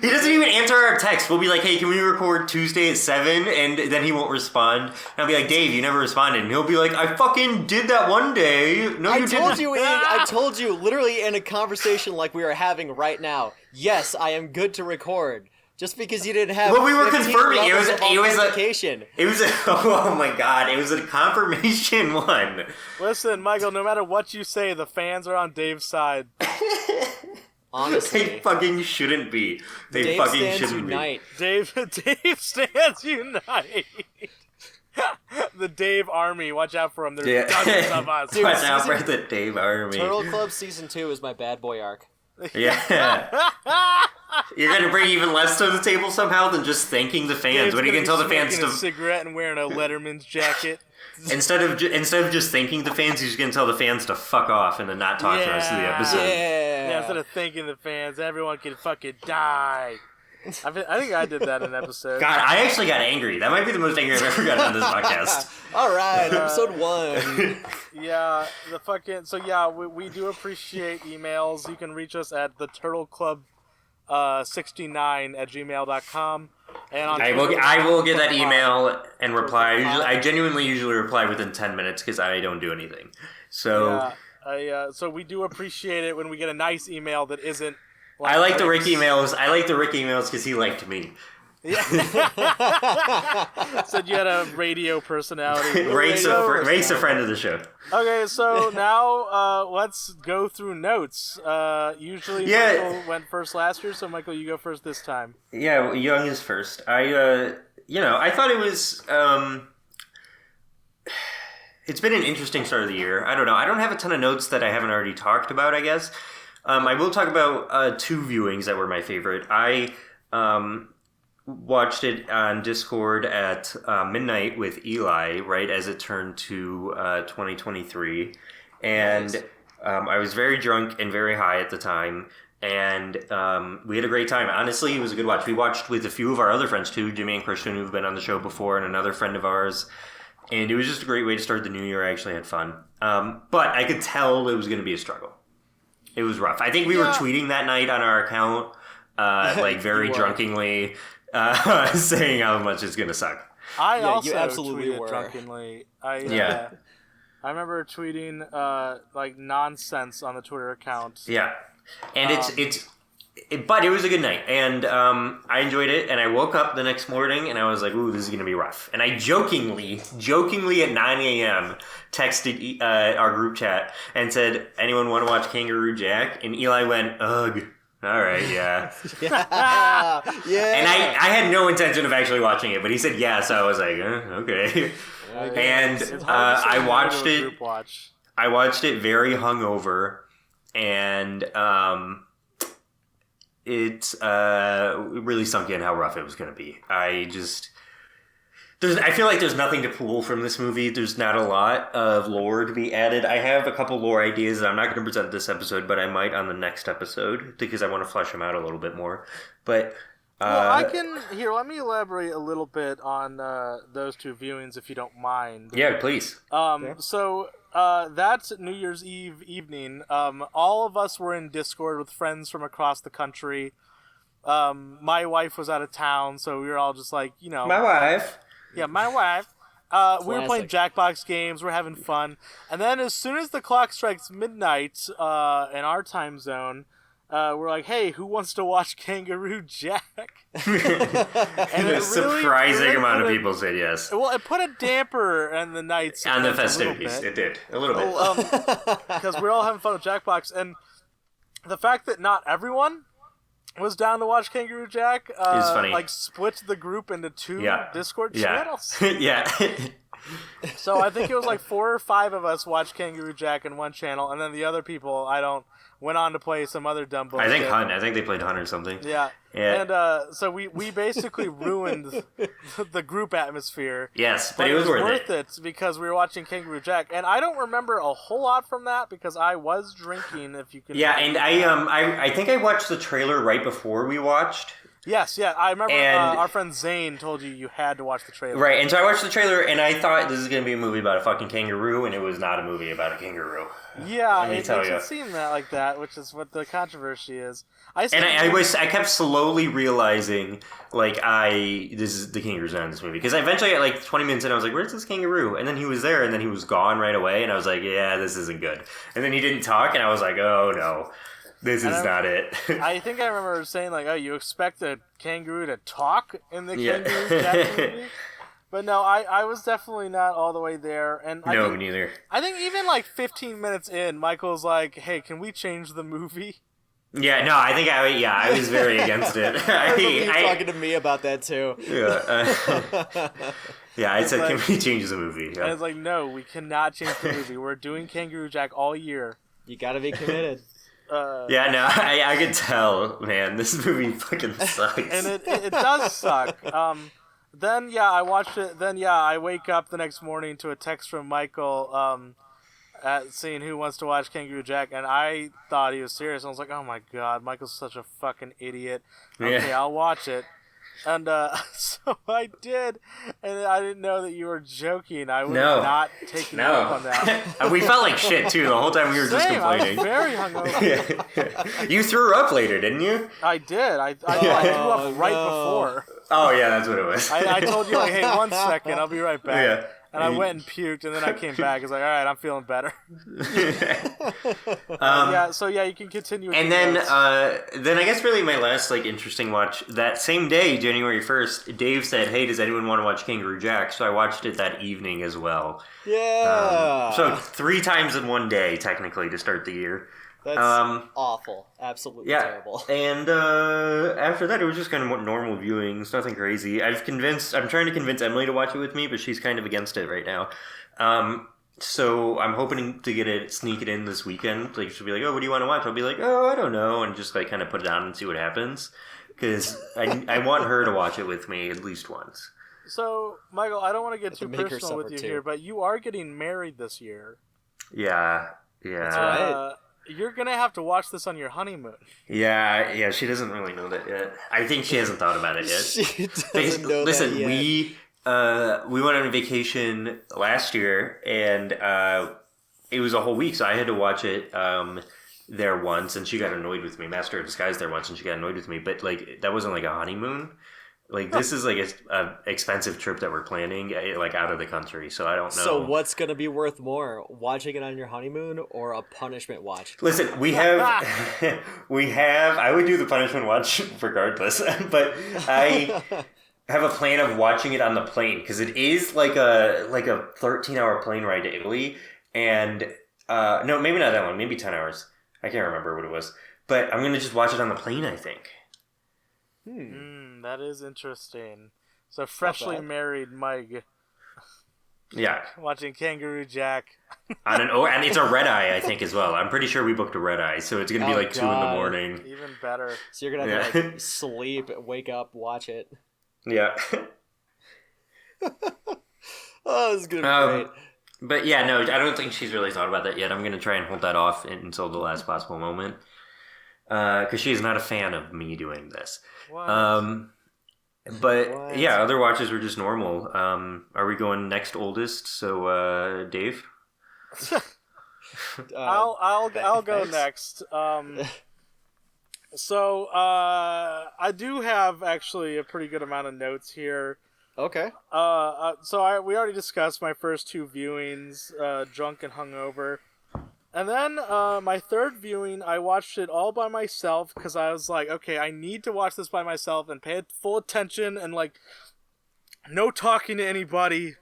He doesn't even answer our text. We'll be like, hey, can we record Tuesday at 7? And then he won't respond. And I'll be like, Dave, you never responded. And he'll be like, I fucking did that one day. No, you I told didn't. you, I told you, literally in a conversation like we are having right now. Yes, I am good to record. Just because you didn't have. Well, we were 15 confirming. It levels was- of it was a- authentication. It was a, oh my god, it was a confirmation one. Listen, Michael, no matter what you say, the fans are on Dave's side. Honestly, They fucking shouldn't be. They Dave fucking stands shouldn't unite. Dave stands unite. The Dave Army, watch out for him. There's be. Yeah. dozens of us. Dude, Watch out for season- the Dave Army. Turtle Club Season 2 is my bad boy arc. Yeah. You're gonna bring even less to the table somehow than just thanking the fans. Dave's What are you gonna gonna tell be the fans smoking a to? cigarette and wearing a Letterman's jacket. Instead of just thanking the fans, he's gonna tell the fans to fuck off and then not talk the rest of the Yeah. episode. Yeah, instead of thanking the fans, everyone can fucking die. I think I did that in an episode. God, I actually got angry. That might be the most angry I've ever gotten on this podcast. Alright, episode 1. Yeah, the fucking. So yeah, we do appreciate emails. You can reach us at the Turtle Club 69 at gmail.com. And on I Twitter, will get that email and reply. I genuinely usually reply within 10 minutes because I don't do anything. So so we do appreciate it when we get a nice email that isn't. I like the Rick emails. I like the Rick emails because he liked me. Yeah. Said you had a radio personality. Rake's a friend of the show. Okay, so now let's go through notes. Usually Michael went first last year, so Michael, you go first this time. Yeah, Young is first. I thought it was. It's been an interesting start of the year. I don't know. I don't have a ton of notes that I haven't already talked about, I guess. I will talk about 2 viewings that were my favorite. I watched it on Discord at midnight with Eli, right as it turned to 2023. And nice. I was very drunk and very high at the time. And we had a great time. Honestly, it was a good watch. We watched with a few of our other friends, too, Jimmy and Christian, who've been on the show before, and another friend of ours. And it was just a great way to start the new year. I actually had fun. But I could tell it was going to be a struggle. It was rough. I think we were tweeting that night on our account, very drunkenly, saying how much it's going to suck. I also tweeted drunkenly. I remember tweeting nonsense on the Twitter account. Yeah. And but it was a good night, and I enjoyed it, and I woke up the next morning, and I was like, ooh, this is going to be rough. And I jokingly at 9 a.m. texted our group chat and said, anyone want to watch Kangaroo Jack? And Eli went, ugh. All right, yeah. Yeah. And I had no intention of actually watching it, but he said yeah, so I was like, okay. And I watched it. I watched it very hungover, and it really sunk in how rough it was going to be. I feel like there's nothing to pull from this movie. There's not a lot of lore to be added. I have a couple lore ideas that I'm not going to present this episode, but I might on the next episode because I want to flesh them out a little bit more. But let me elaborate a little bit on those 2 viewings, if you don't mind. Yeah, please. So that's New Year's Eve evening. All of us were in Discord with friends from across the country. My wife was out of town, so we were all just like, My wife. Yeah, my wife. We were playing Jackbox games. We're having fun. And then as soon as the clock strikes midnight in our time zone, we're like, hey, who wants to watch Kangaroo Jack? And a surprising amount of people said yes. Well, it put a damper on the nights. On the festivities. It did. A little bit. Because we're all having fun with Jackbox. And the fact that not everyone was down to watch Kangaroo Jack is funny. Split the group into 2 Discord channels. Yeah. So I think it was 4 or 5 of us watched Kangaroo Jack in one channel, and then the other people went on to play some other dumb bullshit. I think they played Hunt or something. Yeah. And so we basically ruined the group atmosphere. Yes, but it was worth it because we were watching Kangaroo Jack, and I don't remember a whole lot from that because I was drinking. If you can. Yeah, and I think I watched the trailer right before we watched. Yes, yeah, I remember our friend Zane told you had to watch the trailer. Right, and so I watched the trailer, and I thought this is going to be a movie about a fucking kangaroo, and it was not a movie about a kangaroo. Yeah, it makes it seem like that, which is what the controversy is. I kept slowly realizing, this is the kangaroo's not in this movie. Because eventually, at 20 minutes in, I was like, where's this kangaroo? And then he was there, and then he was gone right away, and I was like, yeah, this isn't good. And then he didn't talk, and I was like, oh, no. This is not it. I think I remember saying, you expect a kangaroo to talk in the Kangaroo Jack movie? But no, I was definitely not all the way there. And me neither. I think even 15 minutes in, Michael's like, hey, can we change the movie? Yeah, no, I think I was very against it. You were talking to me about that too. Yeah, I said, can we change the movie? Yeah. And it's like, no, we cannot change the movie. We're doing Kangaroo Jack all year. You gotta be committed. I could tell, man. This movie fucking sucks. And it does suck. Then, I watched it. Then, I wake up the next morning to a text from Michael saying who wants to watch Kangaroo Jack, and I thought he was serious. I was like, oh my god, Michael's such a fucking idiot. Okay, I'll watch it. And so I did, and I didn't know that you were joking. I would No. have not taken you up on that. We felt like shit too the whole time we were just Same, I was complaining. very hungover. You threw up later, didn't you? I did. I threw up right before. Oh yeah, that's what it was. I told you, like, hey, 1 second, I'll be right back. Yeah. And I went and puked, and then I came back. I was like, all right, I'm feeling better. You can continue with And your then, notes. then I guess really my last like interesting watch that same day, January 1st, Dave said, "Hey, does anyone want to watch Kangaroo Jack?" So I watched it that evening as well. Yeah. So 3 times in one day, technically, to start the year. That's awful. Absolutely Yeah, terrible. and after that, it was just kind of normal viewings, nothing crazy. I'm trying to convince Emily to watch it with me, but she's kind of against it right now. So I'm hoping to sneak it in this weekend. Like, she'll be like, "Oh, what do you want to watch?" I'll be like, "Oh, I don't know," and just like kind of put it on and see what happens. Because I want her to watch it with me at least once. So, Michael, I don't want to get too make her personal with suffer you too. here, but you are getting married this year. Yeah. That's right. You're going to have to watch this on your honeymoon. Yeah, she doesn't really know that yet. I think she hasn't thought about it yet. She doesn't know Listen, that yet. we went on a vacation last year, and it was a whole week, so I had to watch it there once, and she got annoyed with me. Master of Disguise there once, and she got annoyed with me. But like, that wasn't like a honeymoon. Like, this is like a expensive trip that we're planning, like out of the country. So I don't know. So what's going to be worth more, watching it on your honeymoon or a punishment watch? Listen, we have. I would do the punishment watch regardless, but I have a plan of watching it on the plane because it is like a 13-hour plane ride to Italy, and no, maybe not that long, maybe 10 hours. I can't remember what it was, but I'm gonna just watch it on the plane, I think. That is interesting. So, freshly married Mike Yeah, watching Kangaroo Jack. and it's a red eye, I think, as well. I'm pretty sure we booked a red eye, so it's gonna be like 2 in the God. morning. Even better. So you're going to have to like, sleep, wake up, watch it. Yeah. Oh, this is going to be great. But yeah, no, I don't think she's really thought about that yet. I'm going to try and hold that off until the last possible moment. Because she is not a fan of me doing this. What? But What? yeah, other watches were just normal. Are we going next oldest? So, Dave? I'll go thanks. next. So I do have actually a pretty good amount of notes here. Okay. We already discussed my first 2 viewings, drunk and hungover, and then my third viewing, I watched it all by myself because I was like, okay, I need to watch this by myself and pay full attention and like no talking to anybody.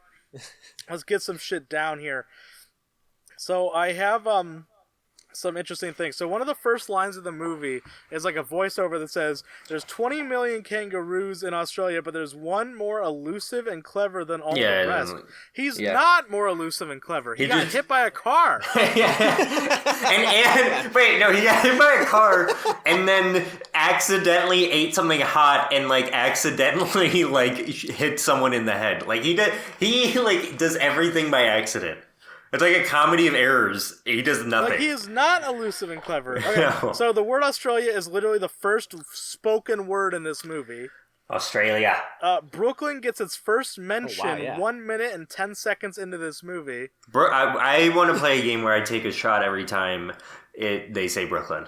Let's get some shit down here. So I have some interesting things. So one of the first lines of the movie is like a voiceover that says, "There's 20 million kangaroos in Australia, but there's one more elusive and clever than all the rest." He's not more elusive and clever. He got hit by a car. and wait, no, he got hit by a car and then accidentally ate something hot and like accidentally like hit someone in the head. Like he does everything by accident. It's like a comedy of errors. He does nothing. Like, he is not elusive and clever. Okay, No. so the word Australia is literally the first spoken word in this movie. Australia. Brooklyn gets its first mention 1 minute and 10 seconds into this movie. I want to play a game where I take a shot every time they say Brooklyn.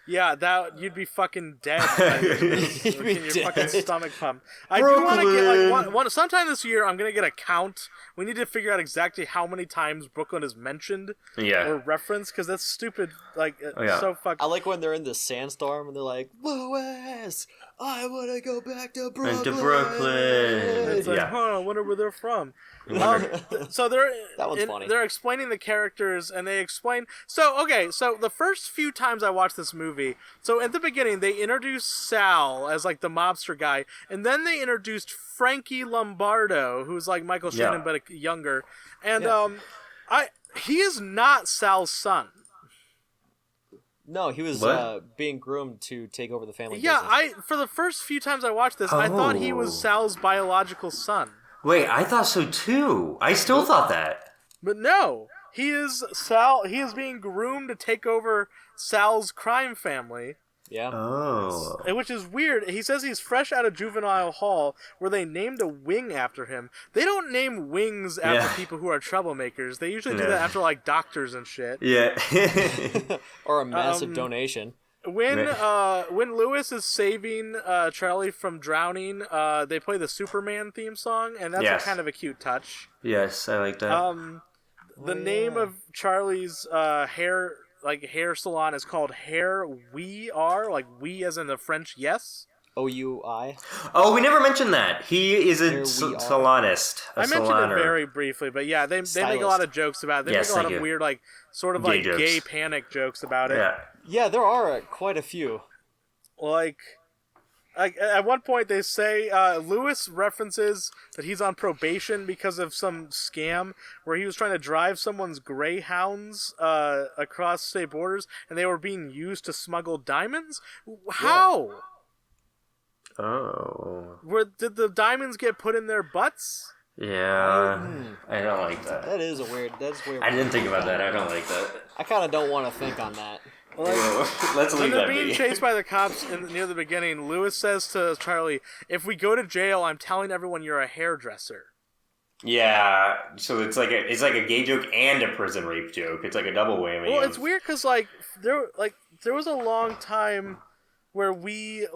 Yeah, you'd be fucking dead. You'd be your dead. fucking stomach pump. I do want to get like one. Sometime this year, I'm gonna get a count. We need to figure out exactly how many times Brooklyn is mentioned or referenced, because that's stupid. Like, so fucking. I like when they're in the sandstorm and they're like, "Louis, I want to go back to Brooklyn." It's like, I wonder where they're from. So That one's funny. They're explaining the characters, and they explain. So the first few times I watched this movie, so at the beginning they introduced Sal as like the mobster guy, and then they introduced Frankie Lombardo, who's like Michael Shannon but younger, and he is not Sal's son. No, he was being groomed to take over the family Yeah, business. for the first few times I watched this, I thought he was Sal's biological son. Wait, I thought so too. I still thought that. But no, he is Sal. He is being groomed to take over Sal's crime family. Yeah. Oh. Which is weird. He says he's fresh out of juvenile hall, where they named a wing after him. They don't name wings after people who are troublemakers. They usually do that after like doctors and shit. Yeah. Or a massive donation. When Lewis is saving Charlie from drowning, they play the Superman theme song, and that's kind of a cute touch. Yes, I like that. The name of Charlie's hair salon is called Hair We Are, like we as in the French yes. OUI. Oh, we never mentioned that. He is a salonist. I mentioned it very briefly, but yeah, they make a lot of jokes about it. They make a lot of weird, like, sort of like gay panic jokes about it. Yeah, there are quite a few. Like at one point they say Lewis references that he's on probation because of some scam where he was trying to drive someone's greyhounds across state borders, and they were being used to smuggle diamonds. How? Yeah. Oh. Did the diamonds get put in their butts? Yeah, I don't like that. That's weird. I didn't think about that. I don't like that. I kind of don't want to think on that. Like, let's leave that be. When they're being chased by the cops near the beginning, Lewis says to Charlie, "If we go to jail, I'm telling everyone you're a hairdresser." Yeah, so it's like a gay joke and a prison rape joke. It's like a double whammy. Well, it's weird because there was a long time where we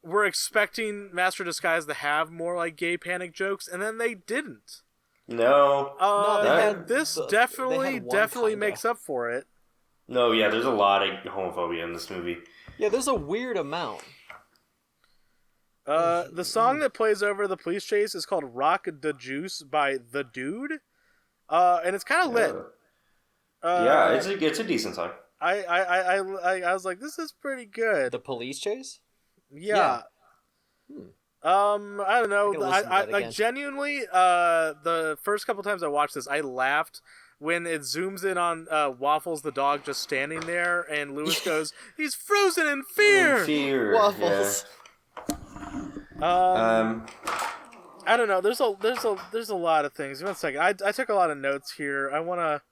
were expecting Master Disguise to have more like gay panic jokes, and then they didn't. No. This definitely makes up for it. No, yeah, there's a lot of homophobia in this movie. Yeah, there's a weird amount. The song that plays over the police chase is called "Rock the Juice" by The Dude, and it's kind of lit. Yeah, it's a decent song. I was like, this is pretty good. The police chase? Yeah. I don't know. I genuinely, the first couple times I watched this, I laughed when it zooms in on Waffles the dog just standing there, and Lewis goes, "He's frozen in fear." Waffles. Yeah. I don't know. There's a lot of things. One second. I took a lot of notes here. I wanna.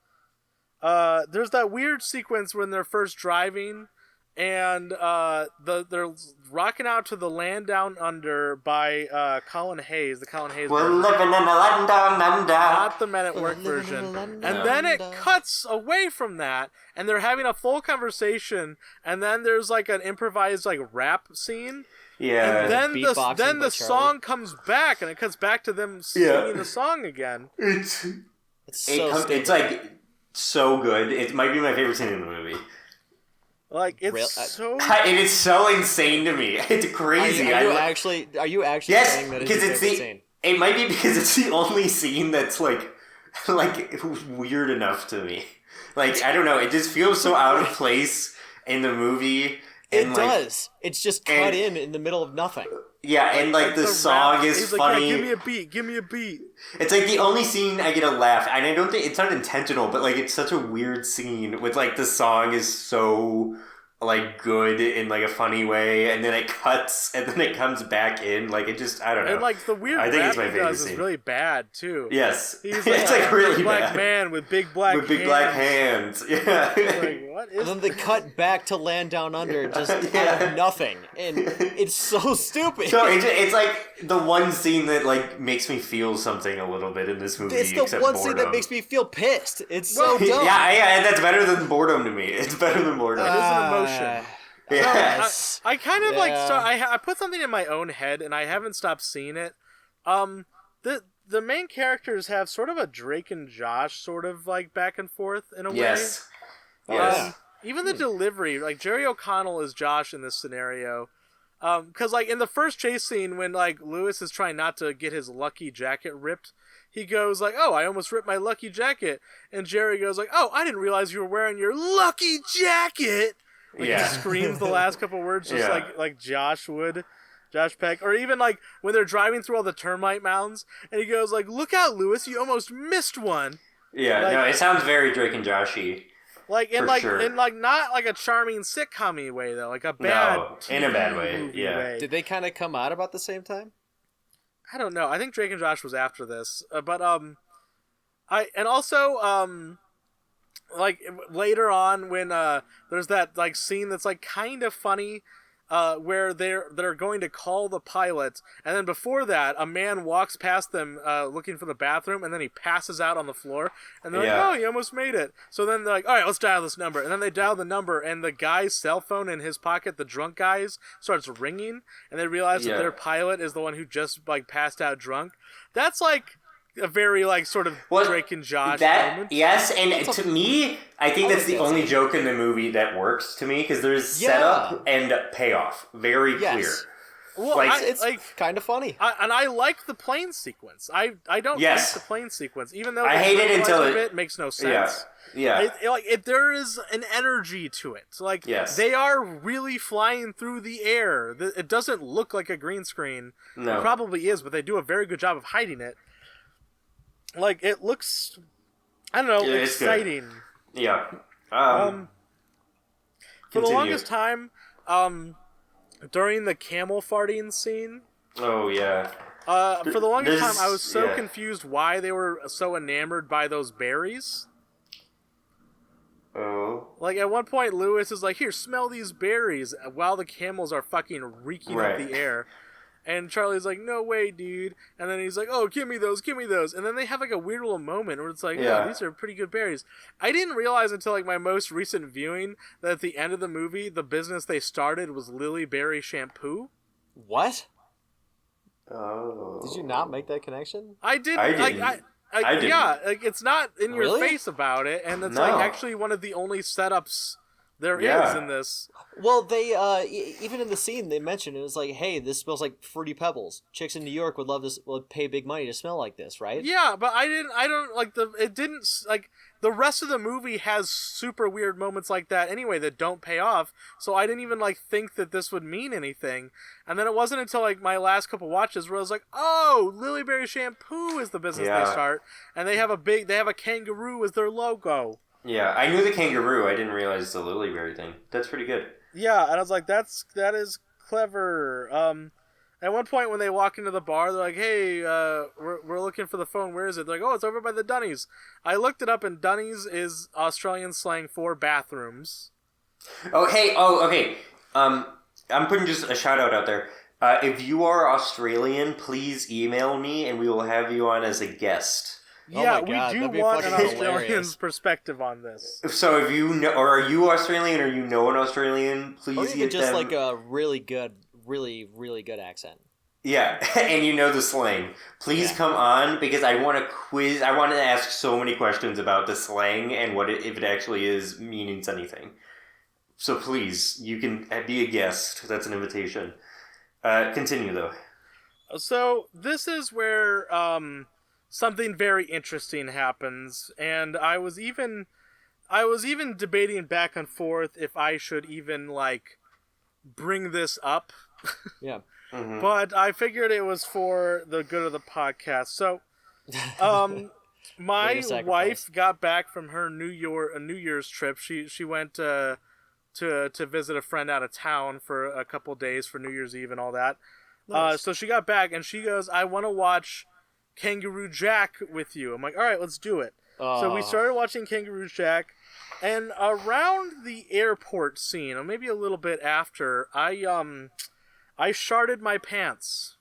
There's that weird sequence when they're first driving, and they're rocking out to the Land Down Under by Colin Hayes. The Colin Hayes version. We're living in the land down under. Not the Men at Work version. And then it cuts away from that, and they're having a full conversation, and then there's like an improvised like rap scene. Yeah. And then the song comes back, and it cuts back to them singing the song again. It's it's like so good. It might be my favorite scene in the movie. Like so. It is so insane to me. It's crazy. Are you actually yes, saying that it's because your it's favorite scene? It might be because it's the only scene that's like weird enough to me. Like I don't know. It just feels so out of place in the movie. It does. It's just cut in the middle of nothing. Yeah, and like the song is funny. Like, yeah, give me a beat. It's like the only scene I get a laugh, and I don't think it's not intentional, but like it's such a weird scene with like the song is so like good in like a funny way, and then it cuts, and then it comes back in. Like it just, I don't know. And like the weird I think rap it's my he favorite does scene. is really bad too. Yes, He's it's like really black bad. Man with big black hands. Yeah. Like, what is? And then they cut back to Land Down Under, just out of nothing, and it's so stupid. So it's like the one scene that like makes me feel something a little bit in this movie. It's the one scene that makes me feel pissed. It's so dumb. Yeah, and that's better than boredom to me. It's better than boredom. It is an emotion. Yes. I kind of I put something in my own head, and I haven't stopped seeing it. The main characters have sort of a Drake and Josh sort of like back and forth in a way. Yes. Even the delivery, like Jerry O'Connell is Josh in this scenario. Because like in the first chase scene when like Lewis is trying not to get his lucky jacket ripped, he goes like, "Oh, I almost ripped my lucky jacket," and Jerry goes like, "Oh, I didn't realize you were wearing your lucky jacket." Like, he screams the last couple words just like Josh would. Josh Peck. Or even like when they're driving through all the termite mounds and he goes like, "Look out, Lewis, you almost missed one." Yeah, like, no, it sounds very Drake and Joshy. Like in not like a charming sitcom-y way though, like a bad in a bad way. Yeah. way. Did they kind of come out about the same time? I don't know. I think Drake and Josh was after this. like later on when there's that like scene that's like kind of funny where they're going to call the pilot, and then before that a man walks past them looking for the bathroom, and then he passes out on the floor, and they're like, oh, you almost made it. So then they're like, all right, let's dial this number, and then they dial the number, and the guy's cell phone in his pocket, the drunk guy's, starts ringing, and they realize that their pilot is the one who just like passed out drunk. That's like a very like sort of Drake and Josh moment. Yes, and to me, I think that's the only joke in the movie that works to me, because there's setup and payoff very clear. Well, like, it's like kind of funny, and I like the plane sequence. I don't hate the plane sequence, even though I hate it until it makes no sense. There is an energy to it. Like they are really flying through the air. It doesn't look like a green screen. No. It probably is, but they do a very good job of hiding it. Like, it looks, I don't know, exciting. Good. Yeah. For the longest time, during the camel farting scene. Oh, yeah. For the longest time, I was so confused why they were so enamored by those berries. Oh. Like, at one point, Lewis is like, here, smell these berries, while the camels are fucking reeking up the air. And Charlie's like, no way, dude. And then he's like, oh, give me those. And then they have like a weird little moment where it's like, oh, these are pretty good berries. I didn't realize until like my most recent viewing that at the end of the movie, the business they started was Lily Berry Shampoo. What? Oh. Did you not make that connection? I didn't. I didn't. I didn't. Yeah, like it's not in your face about it, and it's like actually one of the only setups there is in this. Well, they even in the scene they mentioned it was like, hey, this smells like Fruity Pebbles. Chicks in New York would pay big money to smell like this, right? Yeah, but I don't like the rest of the movie has super weird moments like that anyway that don't pay off. So I didn't even like think that this would mean anything. And then it wasn't until like my last couple watches where I was like, oh, Lilyberry Shampoo is the business they start, and they have a kangaroo as their logo. Yeah, I knew the kangaroo. I didn't realize the Lilyberry thing. That's pretty good. Yeah, and I was like, that is clever. At one point when they walk into the bar, they're like, hey, we're looking for the phone. Where is it? They're like, oh, it's over by the Dunnies. I looked it up, and Dunnies is Australian slang for bathrooms. Oh, hey, okay. I'm putting just a shout out there. If you are Australian, please email me, and we will have you on as a guest. Yeah, we do want an Australian's perspective on this. So if you know, or are you Australian, or you know an Australian, please or get just them... like a really good accent. Yeah, and you know the slang. Please come on, because I want to quiz. I want to ask so many questions about the slang and what if it actually means anything. So please, you can be a guest. That's an invitation. Continue though. So this is where something very interesting happens, and I was even debating back and forth if I should even like bring this up. Yeah. Mm-hmm. But I figured it was for the good of the podcast. So, my wife got back from her New Year's trip. She went to visit a friend out of town for a couple days for New Year's Eve and all that. Nice. So she got back and she goes, I want to watch Kangaroo Jack with you. I'm like, all right, let's do it. So we started watching Kangaroo Jack, and around the airport scene, or maybe a little bit after, I sharted my pants.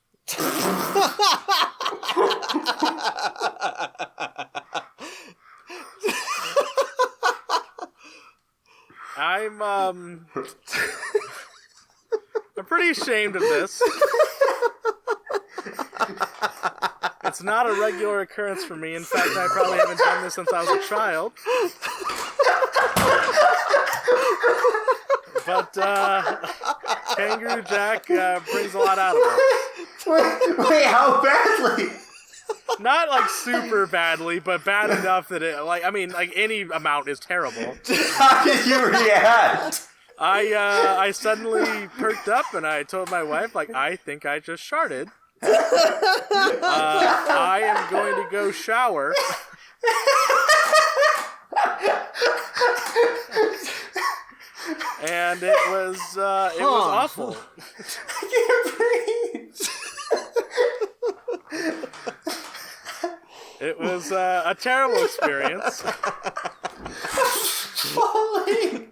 I'm pretty ashamed of this. It's not a regular occurrence for me. In fact, I probably haven't done this since I was a child. But Kangaroo Jack brings a lot out of it. Wait, how badly? Not like super badly, but bad enough that it any amount is terrible. How did you react? I suddenly perked up and I told my wife, I think I just sharted. I am going to go shower. And it was awful. I can't breathe. It was a terrible experience. falling.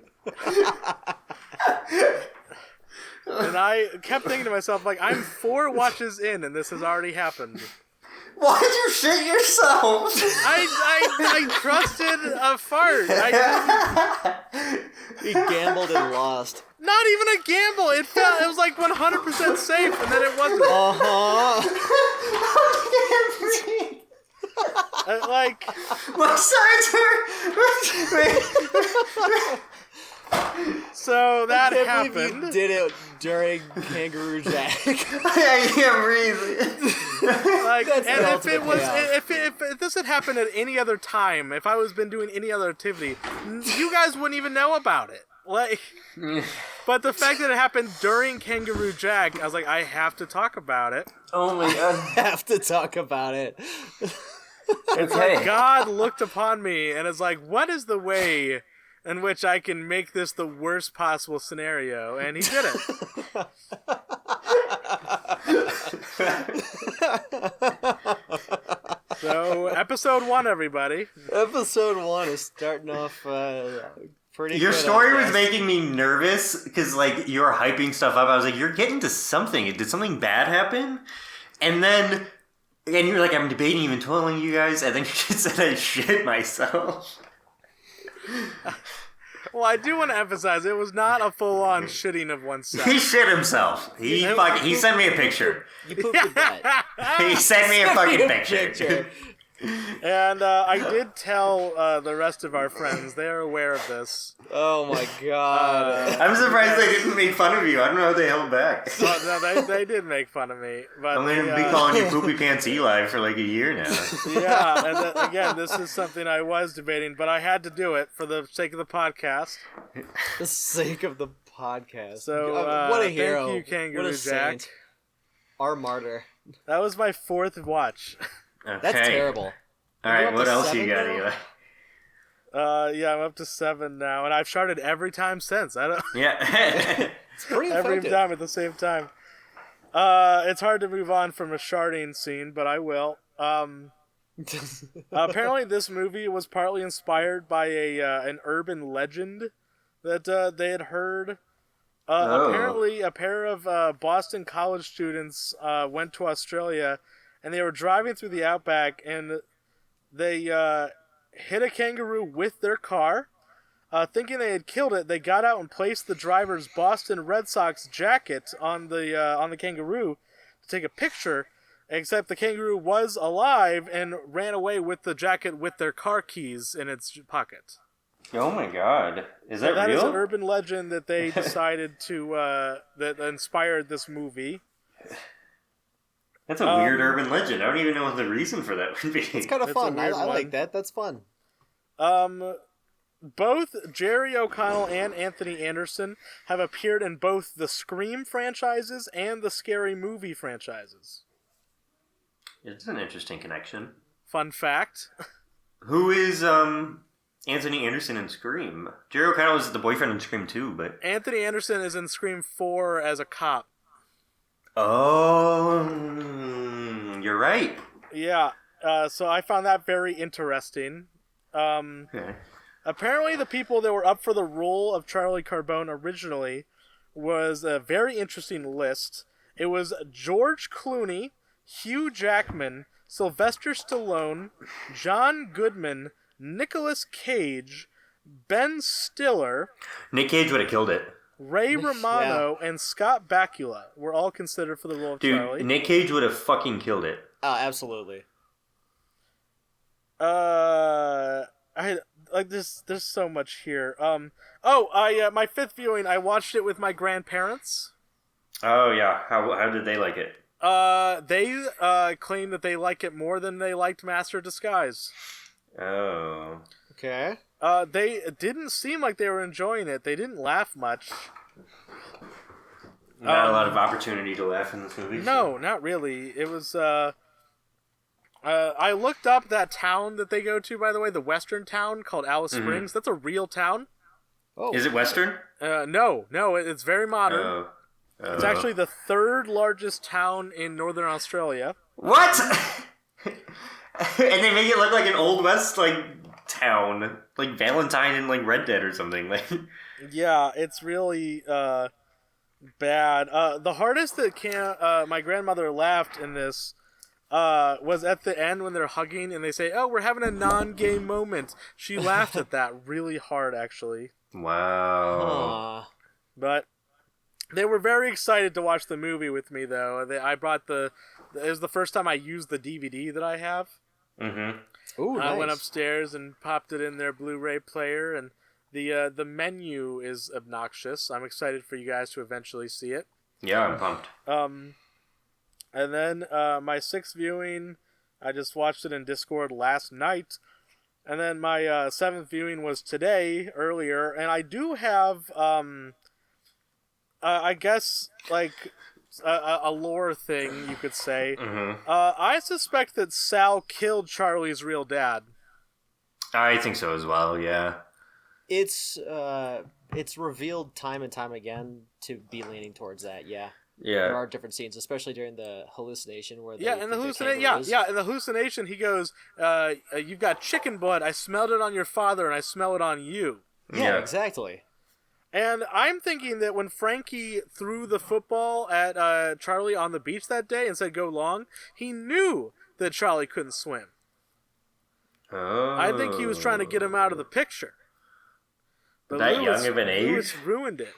And I kept thinking to myself, like, I'm 4 watches in, and this has already happened. Why'd you shit yourself? I trusted a fart. He gambled and lost. Not even a gamble. It was like 100% safe, and then it wasn't. Like my sides hurt. So that I can't happened. believe you did it during Kangaroo Jack. I can't breathe. Like, That's and the if ultimate it was, payoff. if this had happened at any other time, if I was been doing any other activity, you guys wouldn't even know about it. Like, but the fact that it happened during Kangaroo Jack, I was like, I have to talk about it. Oh my god. Have to talk about it. It's like God looked upon me and is like, what is the way in which I can make this the worst possible scenario? And he did it. So, episode 1, everybody. Episode 1 is starting off pretty Your good. story was making me nervous because, like, you were hyping stuff up. I was like, you're getting to something. Did something bad happen? And then, and you were like, I'm debating even telling you guys. And then you just said I shit myself. Well, I do want to emphasize, it was not a full-on shitting of oneself. He shit himself. He sent me a picture. You pooped your butt. He sent me a fucking picture. And I did tell the rest of our friends. They are aware of this. Oh my god. I'm surprised they didn't make fun of you. I don't know how they held back. No, they did make fun of me. But I'm going to be calling you Poopy Pants Eli for like a year now. Yeah, and again, this is something I was debating, but I had to do it for the sake of the podcast. The sake of the podcast. So, what a hero. Thank you, Kangaroo what a Jack. saint. Our martyr. That was my 4th watch. Okay. That's terrible. All right, up what to else you 7 got, now? Eli? Yeah, I'm up to 7 now, and I've started every time since. I don't Yeah. It's pretty every effective. time at the same time. It's hard to move on from a sharding scene, but I will. Apparently, this movie was partly inspired by an urban legend that they had heard. Apparently, a pair of Boston college students went to Australia, and they were driving through the outback, and they hit a kangaroo with their car. Thinking they had killed it, they got out and placed the driver's Boston Red Sox jacket on the kangaroo to take a picture. Except the kangaroo was alive and ran away with the jacket with their car keys in its pocket. Oh my god. Is that That real? is an urban legend that they decided to that inspired this movie. That's a weird urban legend. I don't even know what the reason for that would be. It's kind of That's a fun. I weird one. like that. That's fun. Both Jerry O'Connell and Anthony Anderson have appeared in both the Scream franchises and the Scary Movie franchises. It's an interesting connection. Fun fact. Who is Anthony Anderson in Scream? Jerry O'Connell was the boyfriend in Scream 2, but... Anthony Anderson is in Scream 4 as a cop. Oh, you're right. Yeah, so I found that very interesting. Okay. Apparently the people that were up for the role of Charlie Carbone originally was a very interesting list. It was George Clooney, Hugh Jackman, Sylvester Stallone, John Goodman, Nicolas Cage, Ben Stiller, Nick Cage would have killed it. Ray Romano, and Scott Bakula were all considered for the role of Dude, Charlie. Nick Cage would have fucking killed it. Oh, absolutely. There's so much here. My 5th viewing, I watched it with my grandparents. Oh, yeah. How did they like it? They claim that they like it more than they liked Master of Disguise. Oh. Okay. They didn't seem like they were enjoying it. They didn't laugh much. Not a lot of opportunity to laugh in this movie. No, not really. It was, I looked up that town that they go to, by the way, the western town called Alice Springs. That's a real town. Oh. Is it Western? No, it's very modern. Oh. It's actually the 3rd largest town in northern Australia. What? And they make it look like an Old West, like, town, like Valentine and like Red Dead or something. Like, Yeah, it's really bad. The hardest that my grandmother laughed in this was at the end when they're hugging and they say, "Oh, we're having a non-gay moment." She laughed at that really hard, actually. wow. Huh. But they were very excited to watch the movie with me, though. I brought it was the first time I used the DVD that I have. Mm-hmm. Ooh, nice. I went upstairs and popped it in their Blu-ray player, and the menu is obnoxious. I'm excited for you guys to eventually see it. Yeah, I'm pumped. And then my sixth viewing, I just watched it in Discord last night. And then my seventh viewing was today, earlier. And I do have, I guess, like, a lore thing, you could say. Mm-hmm. I suspect that Sal killed Charlie's real dad. I think so as well. Yeah. It's revealed time and time again to be leaning towards that. Yeah. Yeah. There are different scenes, especially during the hallucination where they Yeah, in the hallucination, in the hallucination, he goes, "You've got chicken blood. I smelled it on your father, and I smell it on you." Yeah, exactly. And I'm thinking that when Frankie threw the football at Charlie on the beach that day and said, "Go long," he knew that Charlie couldn't swim. Oh. I think he was trying to get him out of the picture. But That young of an age? Lewis ruined it.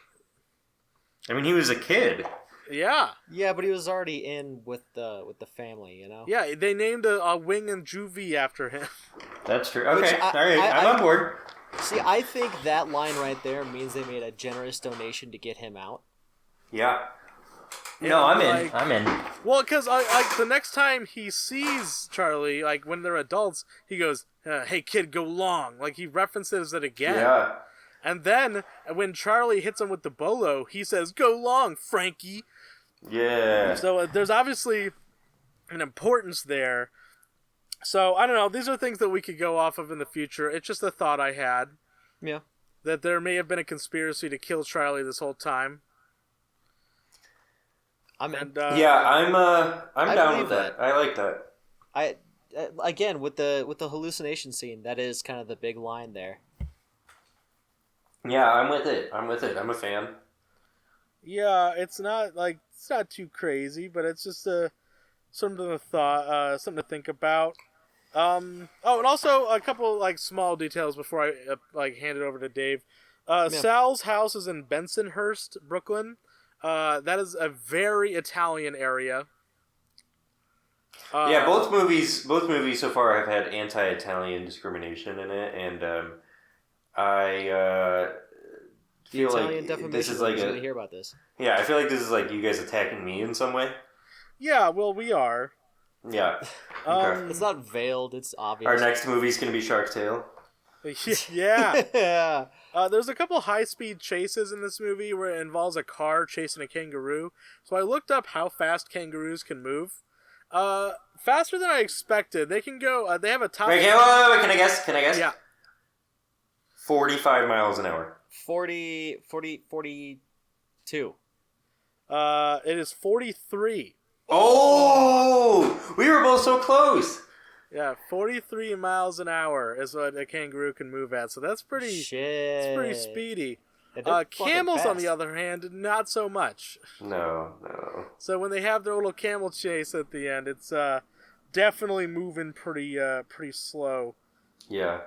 I mean, he was a kid. Yeah. Yeah, but he was already in with the family, you know. Yeah, they named a wing and juvie after him. That's true. Okay, Which all right, I'm on board. See, I think that line right there means they made a generous donation to get him out. Yeah. No, I'm in. I'm in. Well, because the next time he sees Charlie, like when they're adults, he goes, "Hey kid, go long." Like he references it again. Yeah. And then when Charlie hits him with the bolo, he says, "Go long, Frankie." Yeah. So there's obviously an importance there. So I don't know. These are things that we could go off of in the future. It's just a thought I had Yeah. that there may have been a conspiracy to kill Charlie this whole time. I'm in. And, Yeah, I'm I down believe with that. I like that. I again with the hallucination scene, that is kind of the big line there. Yeah, I'm with it. I'm a fan. Yeah, it's not too crazy, but it's just something to think about. And also a couple like small details before I hand it over to Dave. Sal's house is in Bensonhurst, Brooklyn. That is a very Italian area. Yeah, both movies so far have had anti-Italian discrimination in it, and I feel Italian like defamation. this is like going to hear about this. Yeah, I feel like this is like you guys attacking me in some way. Yeah, well, we are. Yeah. Okay. It's not veiled. It's obvious. Our next movie's gonna be Shark Tale. Yeah. Yeah. There's a couple high-speed chases in this movie where it involves a car chasing a kangaroo. So I looked up how fast kangaroos can move. Faster than I expected. They can go. They have a top. Wait, can I guess? Yeah. 45 miles an hour. 42. It is 43. Oh, we were both so close. Yeah, 43 miles an hour is what a kangaroo can move at. So that's pretty. Shit. It's pretty speedy. Yeah, they're Camels, fucking on the fast. other hand, not so much. No. So when they have their little camel chase at the end, it's definitely moving pretty slow. Yeah.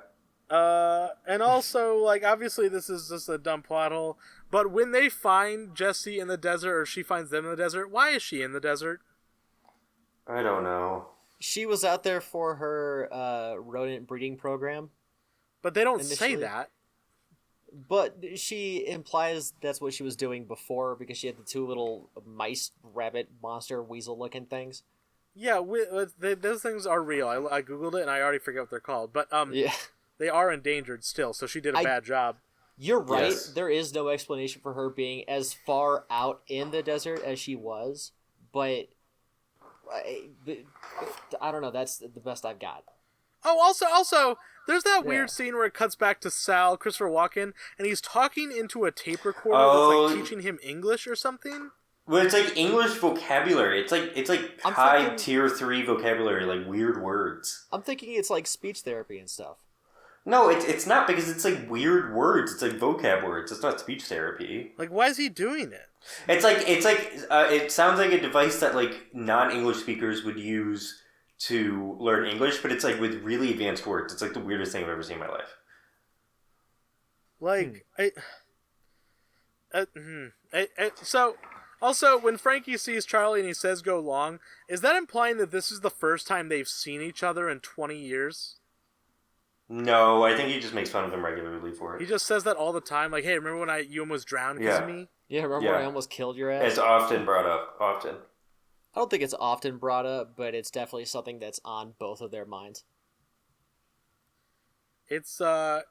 And also, like, obviously this is just a dumb plot hole, but when they find Jessie in the desert, or she finds them in the desert, why is she in the desert? I don't know. She was out there for her rodent breeding program, But they don't Initially. say that. but she implies that's what she was doing before because she had the two little mice, rabbit, monster, weasel-looking things. Yeah, those things are real. I googled it and I already forget what they're called, but Yeah. they are endangered still, so she did a bad job. You're right. Yes. There is no explanation for her being as far out in the desert as she was, but I don't know. That's the best I've got. Oh, also, there's that Yeah. weird scene where it cuts back to Sal, Christopher Walken, and he's talking into a tape recorder Oh. that's like teaching him English or something. Well, it's like English vocabulary. It's like I'm high thinking- tier 3 vocabulary, like weird words. I'm thinking it's like speech therapy and stuff. No, it's not because it's like weird words. It's like vocab words. It's not speech therapy. Like, why is he doing it? It sounds like a device that like non-English speakers would use to learn English, but it's like with really advanced words. It's like the weirdest thing I've ever seen in my life. Like, so also when Frankie sees Charlie and he says "go long," is that implying that this is the first time they've seen each other in 20 years? No, I think he just makes fun of him regularly for it. He just says that all the time. Like, hey, remember when you almost drowned because of me? Yeah, remember when I almost killed your ass? It's often brought up. Often. I don't think it's often brought up, but it's definitely something that's on both of their minds. It's a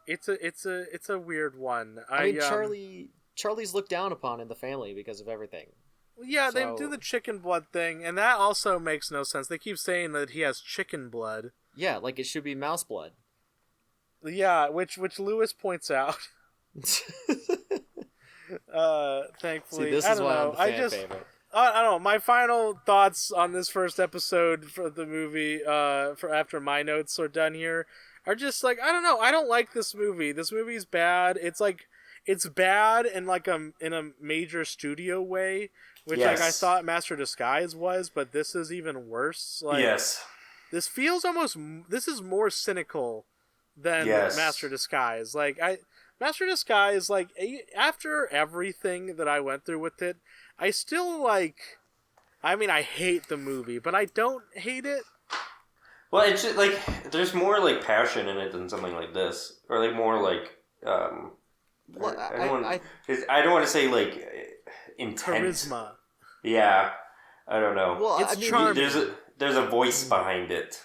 weird one. I mean, Charlie's looked down upon in the family because of everything. Yeah, they do the chicken blood thing, and that also makes no sense. They keep saying that he has chicken blood. Yeah, like it should be mouse blood. Yeah, which Lewis points out. Thankfully, See, this I is don't why know. I'm the fan favorite. I don't know. My final thoughts on this first episode for the movie, for after my notes are done here, are just like, I don't know. I don't like this movie. This movie's bad. It's bad in like in a major studio way, which like I thought Master Disguise was, but this is even worse. Like, yes. This is more cynical than Master Disguise. Like Master Disguise, like after everything that I went through with it, I still like. I mean, I hate the movie, but I don't hate it. Well, it's just like there's more like passion in it than something like this, or like more like. Well, I don't want to say like intense. Charisma. Yeah, I don't know. Well, it's charming. There's a voice behind it.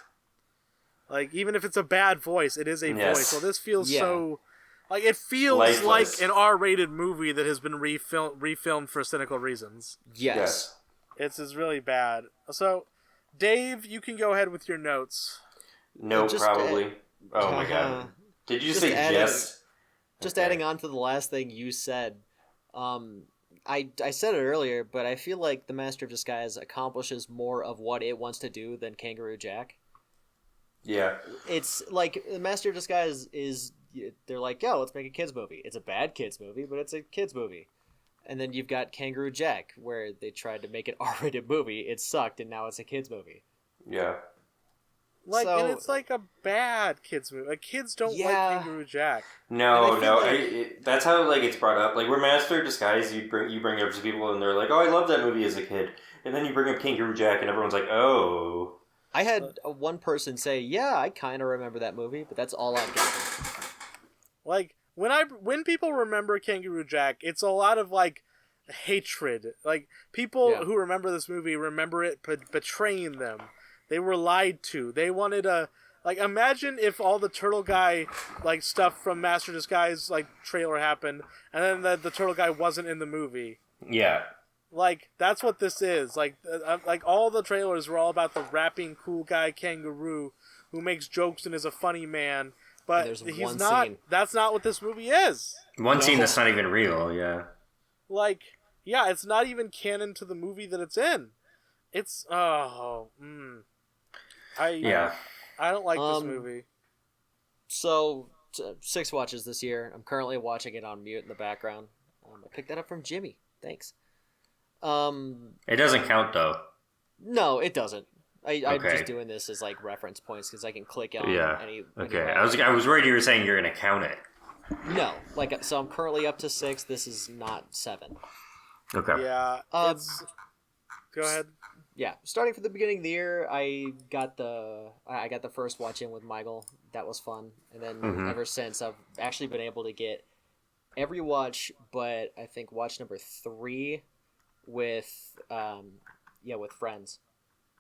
Like, even if it's a bad voice, it is a voice. Well, this feels so... Like, it feels lifeless. like an R-rated movie that has been refilmed for cynical reasons. Yes. It's really bad. So, Dave, you can go ahead with your notes. No, probably. Oh my god. Did you say yes? Just adding on to the last thing you said. I said it earlier, but I feel like the Master of Disguise accomplishes more of what it wants to do than Kangaroo Jack. Yeah. It's like the Master of Disguise is, they're like, yo, let's make a kids movie. It's a bad kids movie, but it's a kids movie. And then you've got Kangaroo Jack, where they tried to make an R-rated movie. It sucked, and now it's a kids movie. Yeah. Like, and it's like a bad kids movie. Like, kids don't like Kangaroo Jack. No. That's how like it's brought up. Like, we're Master of Disguise, you bring it up to people, and they're like, oh, I loved that movie as a kid. And then you bring up Kangaroo Jack, and everyone's like, oh. I had one person say, yeah, I kind of remember that movie, but that's all I've got. Like, when people remember Kangaroo Jack, it's a lot of, like, hatred. Like, people who remember this movie remember it betraying them. They were lied to. They wanted a... Like, imagine if all the Turtle Guy, like, stuff from Master Disguise, like, trailer happened, and then the Turtle Guy wasn't in the movie. Yeah. Like, that's what this is. Like all the trailers were all about the rapping cool guy kangaroo who makes jokes and is a funny man. But he's not. Scene. That's not what this movie is. One scene that's not even real, yeah. Like, yeah, it's not even canon to the movie that it's in. It's, I don't like this movie. So, 6 watches this year. I'm currently watching it on mute in the background. I picked that up from Jimmy. Thanks. It doesn't count though. No, it doesn't. I'm just doing this as like reference points because I can click on any. Okay, I was worried you were saying you're gonna count it. No, like so I'm currently up to 6. This is not 7. Okay. Yeah. Go ahead. Yeah, starting from the beginning of the year, I got the first watch in with Michael. That was fun, and then ever since I've actually been able to get every watch, but I think watch number 3 with with friends,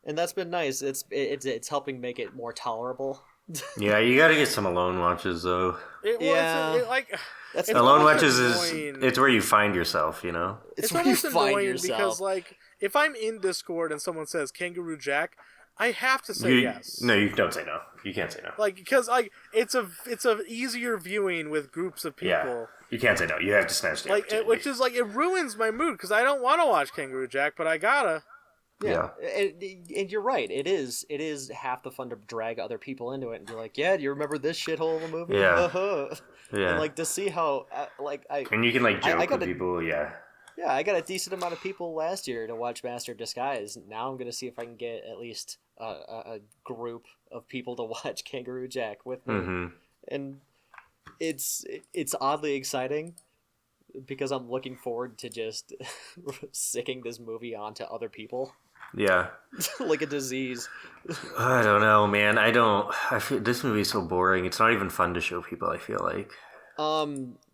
and that's been nice. It's helping make it more tolerable. Yeah, you got to get some alone watches though. Alone watches it's where you find yourself, you know. It's where you find yourself because like if I'm in Discord and someone says Kangaroo Jack, I have to say yes. No, you don't say no. You can't say no. Like because like it's a easier viewing with groups of people. Yeah. You can't say no. You have to snatch the opportunity. Which is like it ruins my mood because I don't want to watch Kangaroo Jack, but I gotta. Yeah. And you're right. It is half the fun to drag other people into it and be like, yeah, do you remember this shithole of a movie? Yeah. Uh-huh. Yeah. And like to see how And you can like joke with a, people, yeah. Yeah, I got a decent amount of people last year to watch Master of Disguise. Now I'm gonna see if I can get at least a group of people to watch Kangaroo Jack with me. Mm-hmm. And it's oddly exciting because I'm looking forward to just sicking this movie onto other people. Yeah. Like a disease. I don't know, man. I feel this movie is so boring. It's not even fun to show people, I feel like.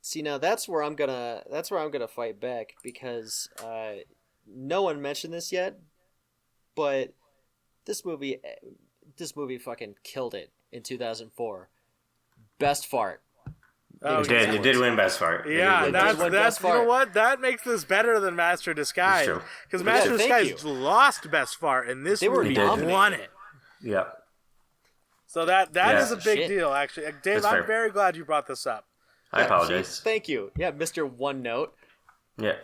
See, now that's where I'm gonna fight back because no one mentioned this yet, but this movie fucking killed it in 2004. Best fart. Oh, It did win Best Fart. Yeah, that's Best you know Fart. what? That makes this better than Master of Disguise. True. Because Master of thank Disguise lost Best Fart, and this They were movie nominated. won it. Yeah. So that Yeah. is a big Shit. deal, actually. Dave, That's I'm fair. very glad you brought this up. I apologize. Jeez, thank you. Yeah, Mr. One Note. Yeah.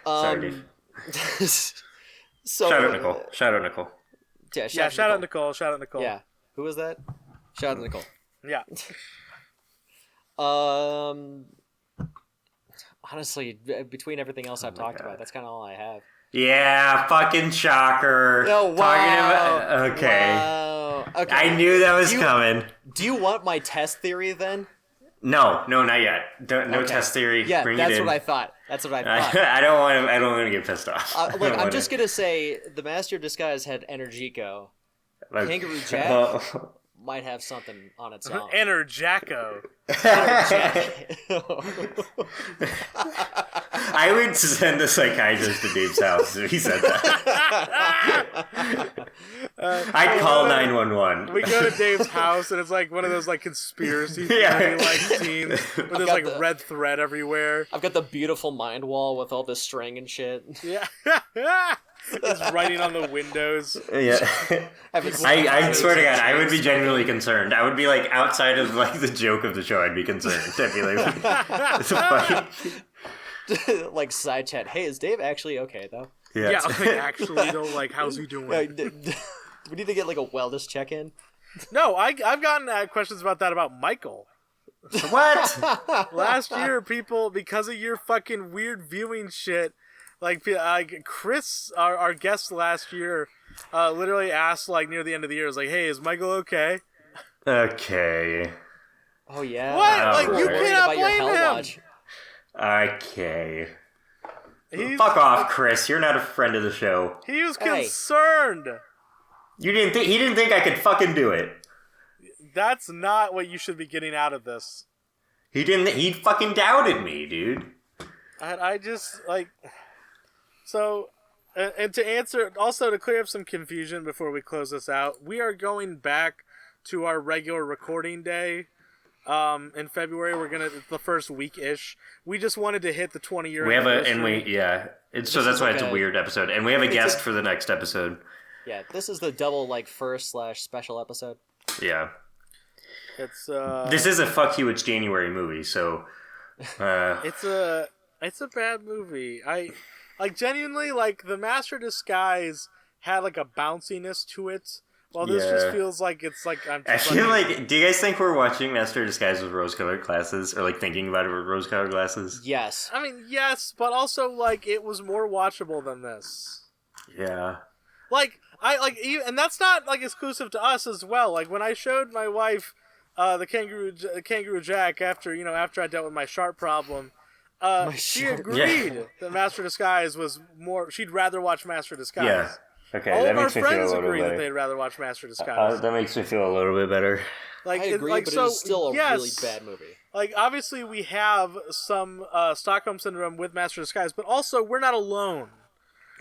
Sorry, dude. So Shout out Nicole. Shout out Nicole. Yeah, Yeah, shout out Nicole. Shout out Nicole. Yeah, who was that? Shout out Nicole. Yeah. Honestly, between everything else I've talked God. about, that's kind of all I have. Yeah, fucking shocker. Oh, wow. Talking about, okay. Wow. Okay. I knew that was You- coming. Do you want my test theory then? No, not yet. No Okay. test theory. Yeah, Bring that's it in. what I thought. That's what I thought. I don't want to get pissed off. I don't I'm wanna- just gonna say the Master of Disguise had Energico. like- Kangaroo Jack might have something on its own. Enerjacko. I would send a psychiatrist to Dave's house if he said that. I'd call 911. We go to Dave's house, and it's like one of those like conspiracy Yeah. theory like scenes where there's got like the- red thread everywhere. I've got the beautiful mind wall with all this string and shit. Yeah. It's writing on the windows. Yeah. Having I swear to God, I would be genuinely concerned. I would be like outside of like the joke of the show. I'd be concerned. I'd be like, it's a fight. like side chat. Hey, is Dave actually okay though? Yeah, like actually though, like how's he doing? We need to get like a wellness check-in. No, I've gotten questions about that about Michael. What? Last year, people, because of your fucking weird viewing shit, like Chris, our guest last year, literally asked like near the end of the year, was like, "Hey, is Michael okay?" Okay. Oh yeah. What? Oh, Like you right. cannot About your blame Hell him. Watch. Okay. He's, Fuck off, Chris. You're not a friend of the show. he was Hey. concerned. You didn't think he didn't think I could fucking do it. That's not what you should be getting out of this. He didn't. He fucking doubted me, dude. I just like so. And to answer, also to clear up some confusion before we close this out, we are going back to our regular recording day. In February, we're gonna the first week-ish. We just wanted to hit the 20-year. We have so that's is why like it's a a- weird episode, and we have a it's guest a- for the next episode. Yeah, this is the double like first/special episode. Yeah, It's this is a fuck you. It's January movie, so it's a bad movie. I like genuinely like the Master Disguise had like a bounciness to it. Well, this just Yeah. feels like it's like I'm. I Just feel like. Do you guys think we're watching Master of Disguise with rose-colored glasses, or like thinking about it with rose-colored glasses? Yes. I mean, yes, but also like it was more watchable than this. Yeah. Like and that's not like exclusive to us as well. Like when I showed my wife the Kangaroo Jack after I dealt with my sharp problem, she sharp- agreed that Master Disguise was more. She'd rather watch Master Disguise. Yeah. Okay, All that of our makes me feel a friends little agree that better. they'd rather watch Master Disguise. That makes me feel a little bit better. Like I agree, like but so, it is still a yes, really bad movie. Like obviously we have some Stockholm syndrome with Master Disguise, but also we're not alone.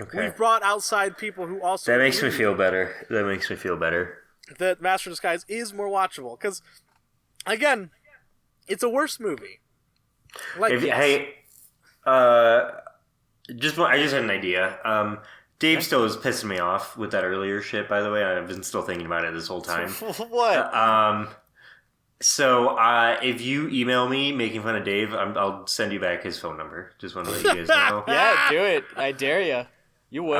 Okay. We've brought outside people who also That makes me agree feel better. That makes me feel better. that Master Disguise is more watchable because, again, it's a worse movie. Like Hey, I just had an idea. Dave still is pissing me off with that earlier shit. By the way, I've been still thinking about it this whole time. What? So if you email me making fun of Dave, I'll send you back his phone number. Just want to let you guys know. Yeah, do it. I dare you. You would.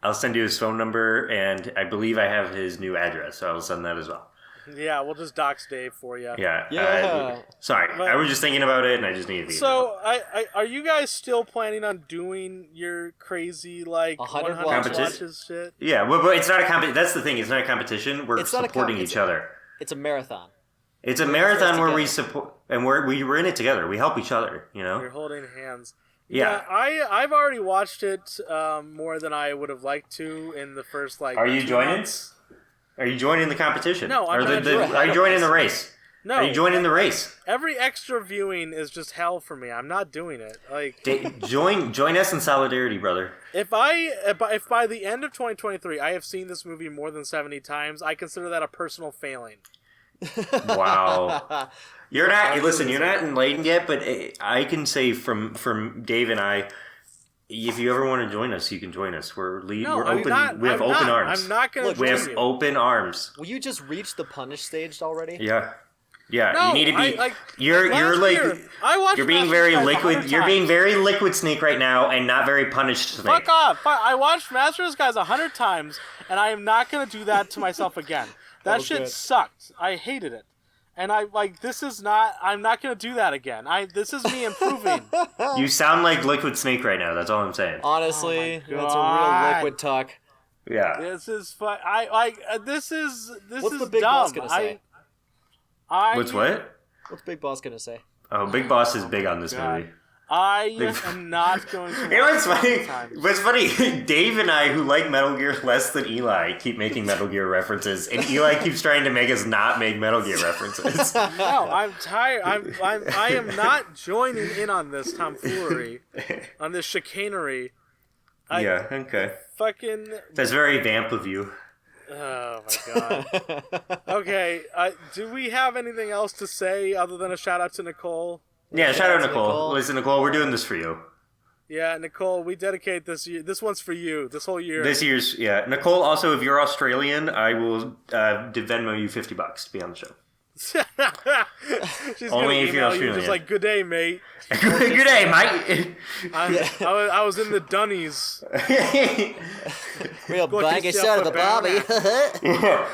I'll send you his phone number, and I believe I have his new address, so I'll send that as well. Yeah, we'll just dox Dave for you. Yeah. Sorry, But- I was just thinking about it, and I just needed to. So, are you guys still planning on doing your crazy 100 watches shit? Yeah, but it's not a competition. That's the thing. It's not a competition. We're supporting each other. It's a marathon. It's a marathon where we support, and we're in it together. We help each other. You're holding hands. Yeah. I've already watched it more than I would have liked to in the first Are you 2 joining? months. Are you joining the competition? No, I'm not. Are you joining the race? No. Are you joining the race? Every extra viewing is just hell for me. I'm not doing it. Join us in solidarity, brother. If by the end of 2023 I have seen this movie more than 70 times, I consider that a personal failing. Wow. You're not enlightened yet, but I can say from Dave and I, if you ever want to join us, you can join us. We're open. We have open arms. I'm not going to join We have you. open arms. Will you just reach the punish stage already? Yeah. Yeah, No, you need to be. You're I watched You're being Master very Disguise liquid. 100 You're being times. very liquid snake right now, and not very punished snake. Fuck off! I watched Master Disguise 100 times, and I am not going to do that to myself again. That shit good. sucked. I hated it. And this is not. I'm not going to do that again. This is me improving. You sound like liquid snake right now. That's all I'm saying. Honestly, Oh my that's a God. real liquid talk. Yeah. This is fun. This is What's is the big dumb. boss gonna say? What's what? What's Big Boss gonna say? Oh, Big Boss is big on this God. movie. I am not going to. You know what's watch funny? it times. What's funny? Dave and I, who like Metal Gear less than Eli, keep making Metal Gear references, and Eli keeps trying to make us not make Metal Gear references. No, I'm tired. I am not joining in on this tomfoolery, on this chicanery. Yeah. Okay. Fucking. That's very vamp of you. Oh my god. Okay. Do we have anything else to say other than a shout out to Nicole? Yeah. Shout out to Nicole. Nicole. Listen, Nicole, we're doing this for you. Yeah, Nicole, we dedicate this year. This one's for you. This whole year. This year's Nicole. Also, if you're Australian, I will Venmo you $50 to be on the show. She's Only gonna if you're email you just Australian. like, good day, mate. Good day, mate. I was in the Dunnies. Real Got bag of yourself shot a of the Bobby.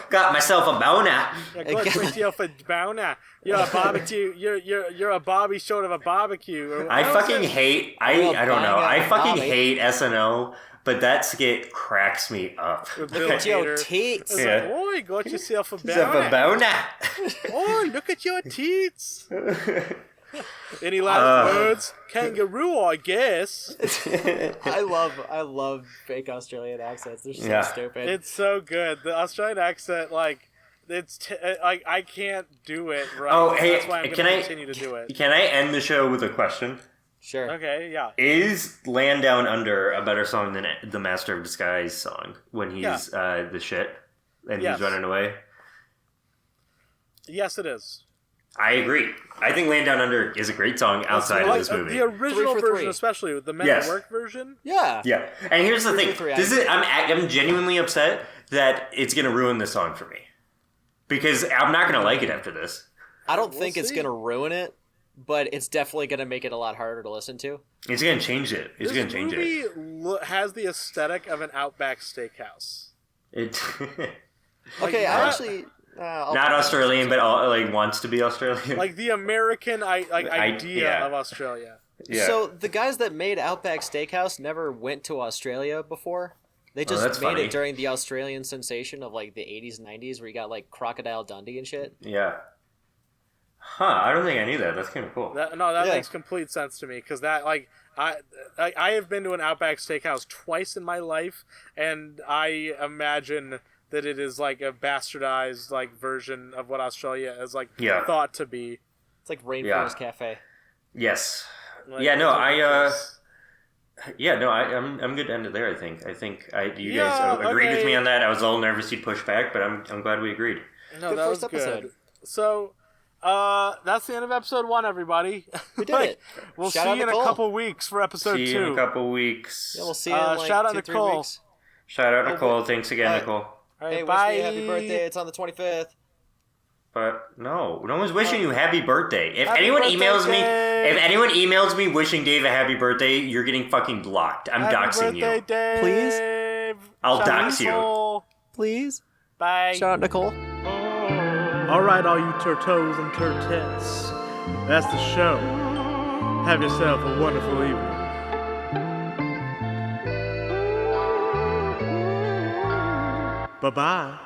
Got myself a boner. I got myself a boner. You're a barbecue. You're a Bobby short of a barbecue. Or I what was fucking it? hate. Real I don't know. bang I up fucking Bobby. hate SNL, but that skit cracks me up. With Bill Look at your Hader. teats. It's Yeah. like, oh, you got yourself a Myself a boner. boner. Oh, look at your teats. Any last words? Kangaroo, I guess. I love fake Australian accents. They're so Yeah. stupid. It's so good. The Australian accent, I can't do it right. Oh, hey, that's why I'm can going I- to continue to do it. Can I end the show with a question? Sure. Okay, yeah. Is Land Down Under a better song than the Master of Disguise song when he's the shit and Yes. he's running away? Yes, it is. I agree. I think Land Down Under is a great song outside of this movie. The original 3 for 3. version, especially with the Men Yes. at Work version. Yeah. Yeah, and here's the thing. 3 This is I'm genuinely upset that it's gonna ruin this song for me because I'm not gonna like it after this. I don't We'll think it's see. gonna ruin it, but it's definitely gonna make it a lot harder to listen to. It's gonna change it. It's This gonna change movie it. has the aesthetic of an Outback Steakhouse. It Okay, I not- actually I'll not put- Australian, but wants to be Australian. Like the American idea yeah. of Australia. yeah. So the guys that made Outback Steakhouse never went to Australia before. They just that's made funny. it during the Australian sensation of like the 80s and 90s where you got like Crocodile Dundee and shit. yeah. Huh? I don't think I knew that. That's kind of cool. That Yeah. makes complete sense to me because I have been to an Outback Steakhouse twice in my life, and I imagine that it is like a bastardized version of what Australia is Yeah. thought to be. It's like Rainforest Yeah. Cafe. Yes. Like, Yeah, no, it's ridiculous. I'm good to end it there. I think you Yeah, guys agreed with okay. me on that. I was a little nervous you'd push back, but I'm glad we agreed. No, Good that first was episode. good. So, that's the end of episode 1, everybody. We did it. We'll Shout see out you in a Nicole. couple weeks for episode See 2. you in a couple weeks. Yeah, we'll see you in like shout out 2-3 Nicole. weeks. Shout out Nicole. Thanks again, Bye. Nicole. All right, Hey, bye. wish me a happy birthday. It's on the 25th. But no one's wishing you happy birthday. If Happy anyone birthday, emails me wishing Dave a happy birthday, you're getting fucking blocked. I'm doxing you. Happy birthday, Dave. I'll Shout out dox you. Nicole. Please. Bye. Shout out Nicole. All right, all you turtos and turtettes. That's the show. Have yourself a wonderful evening. Bye-bye.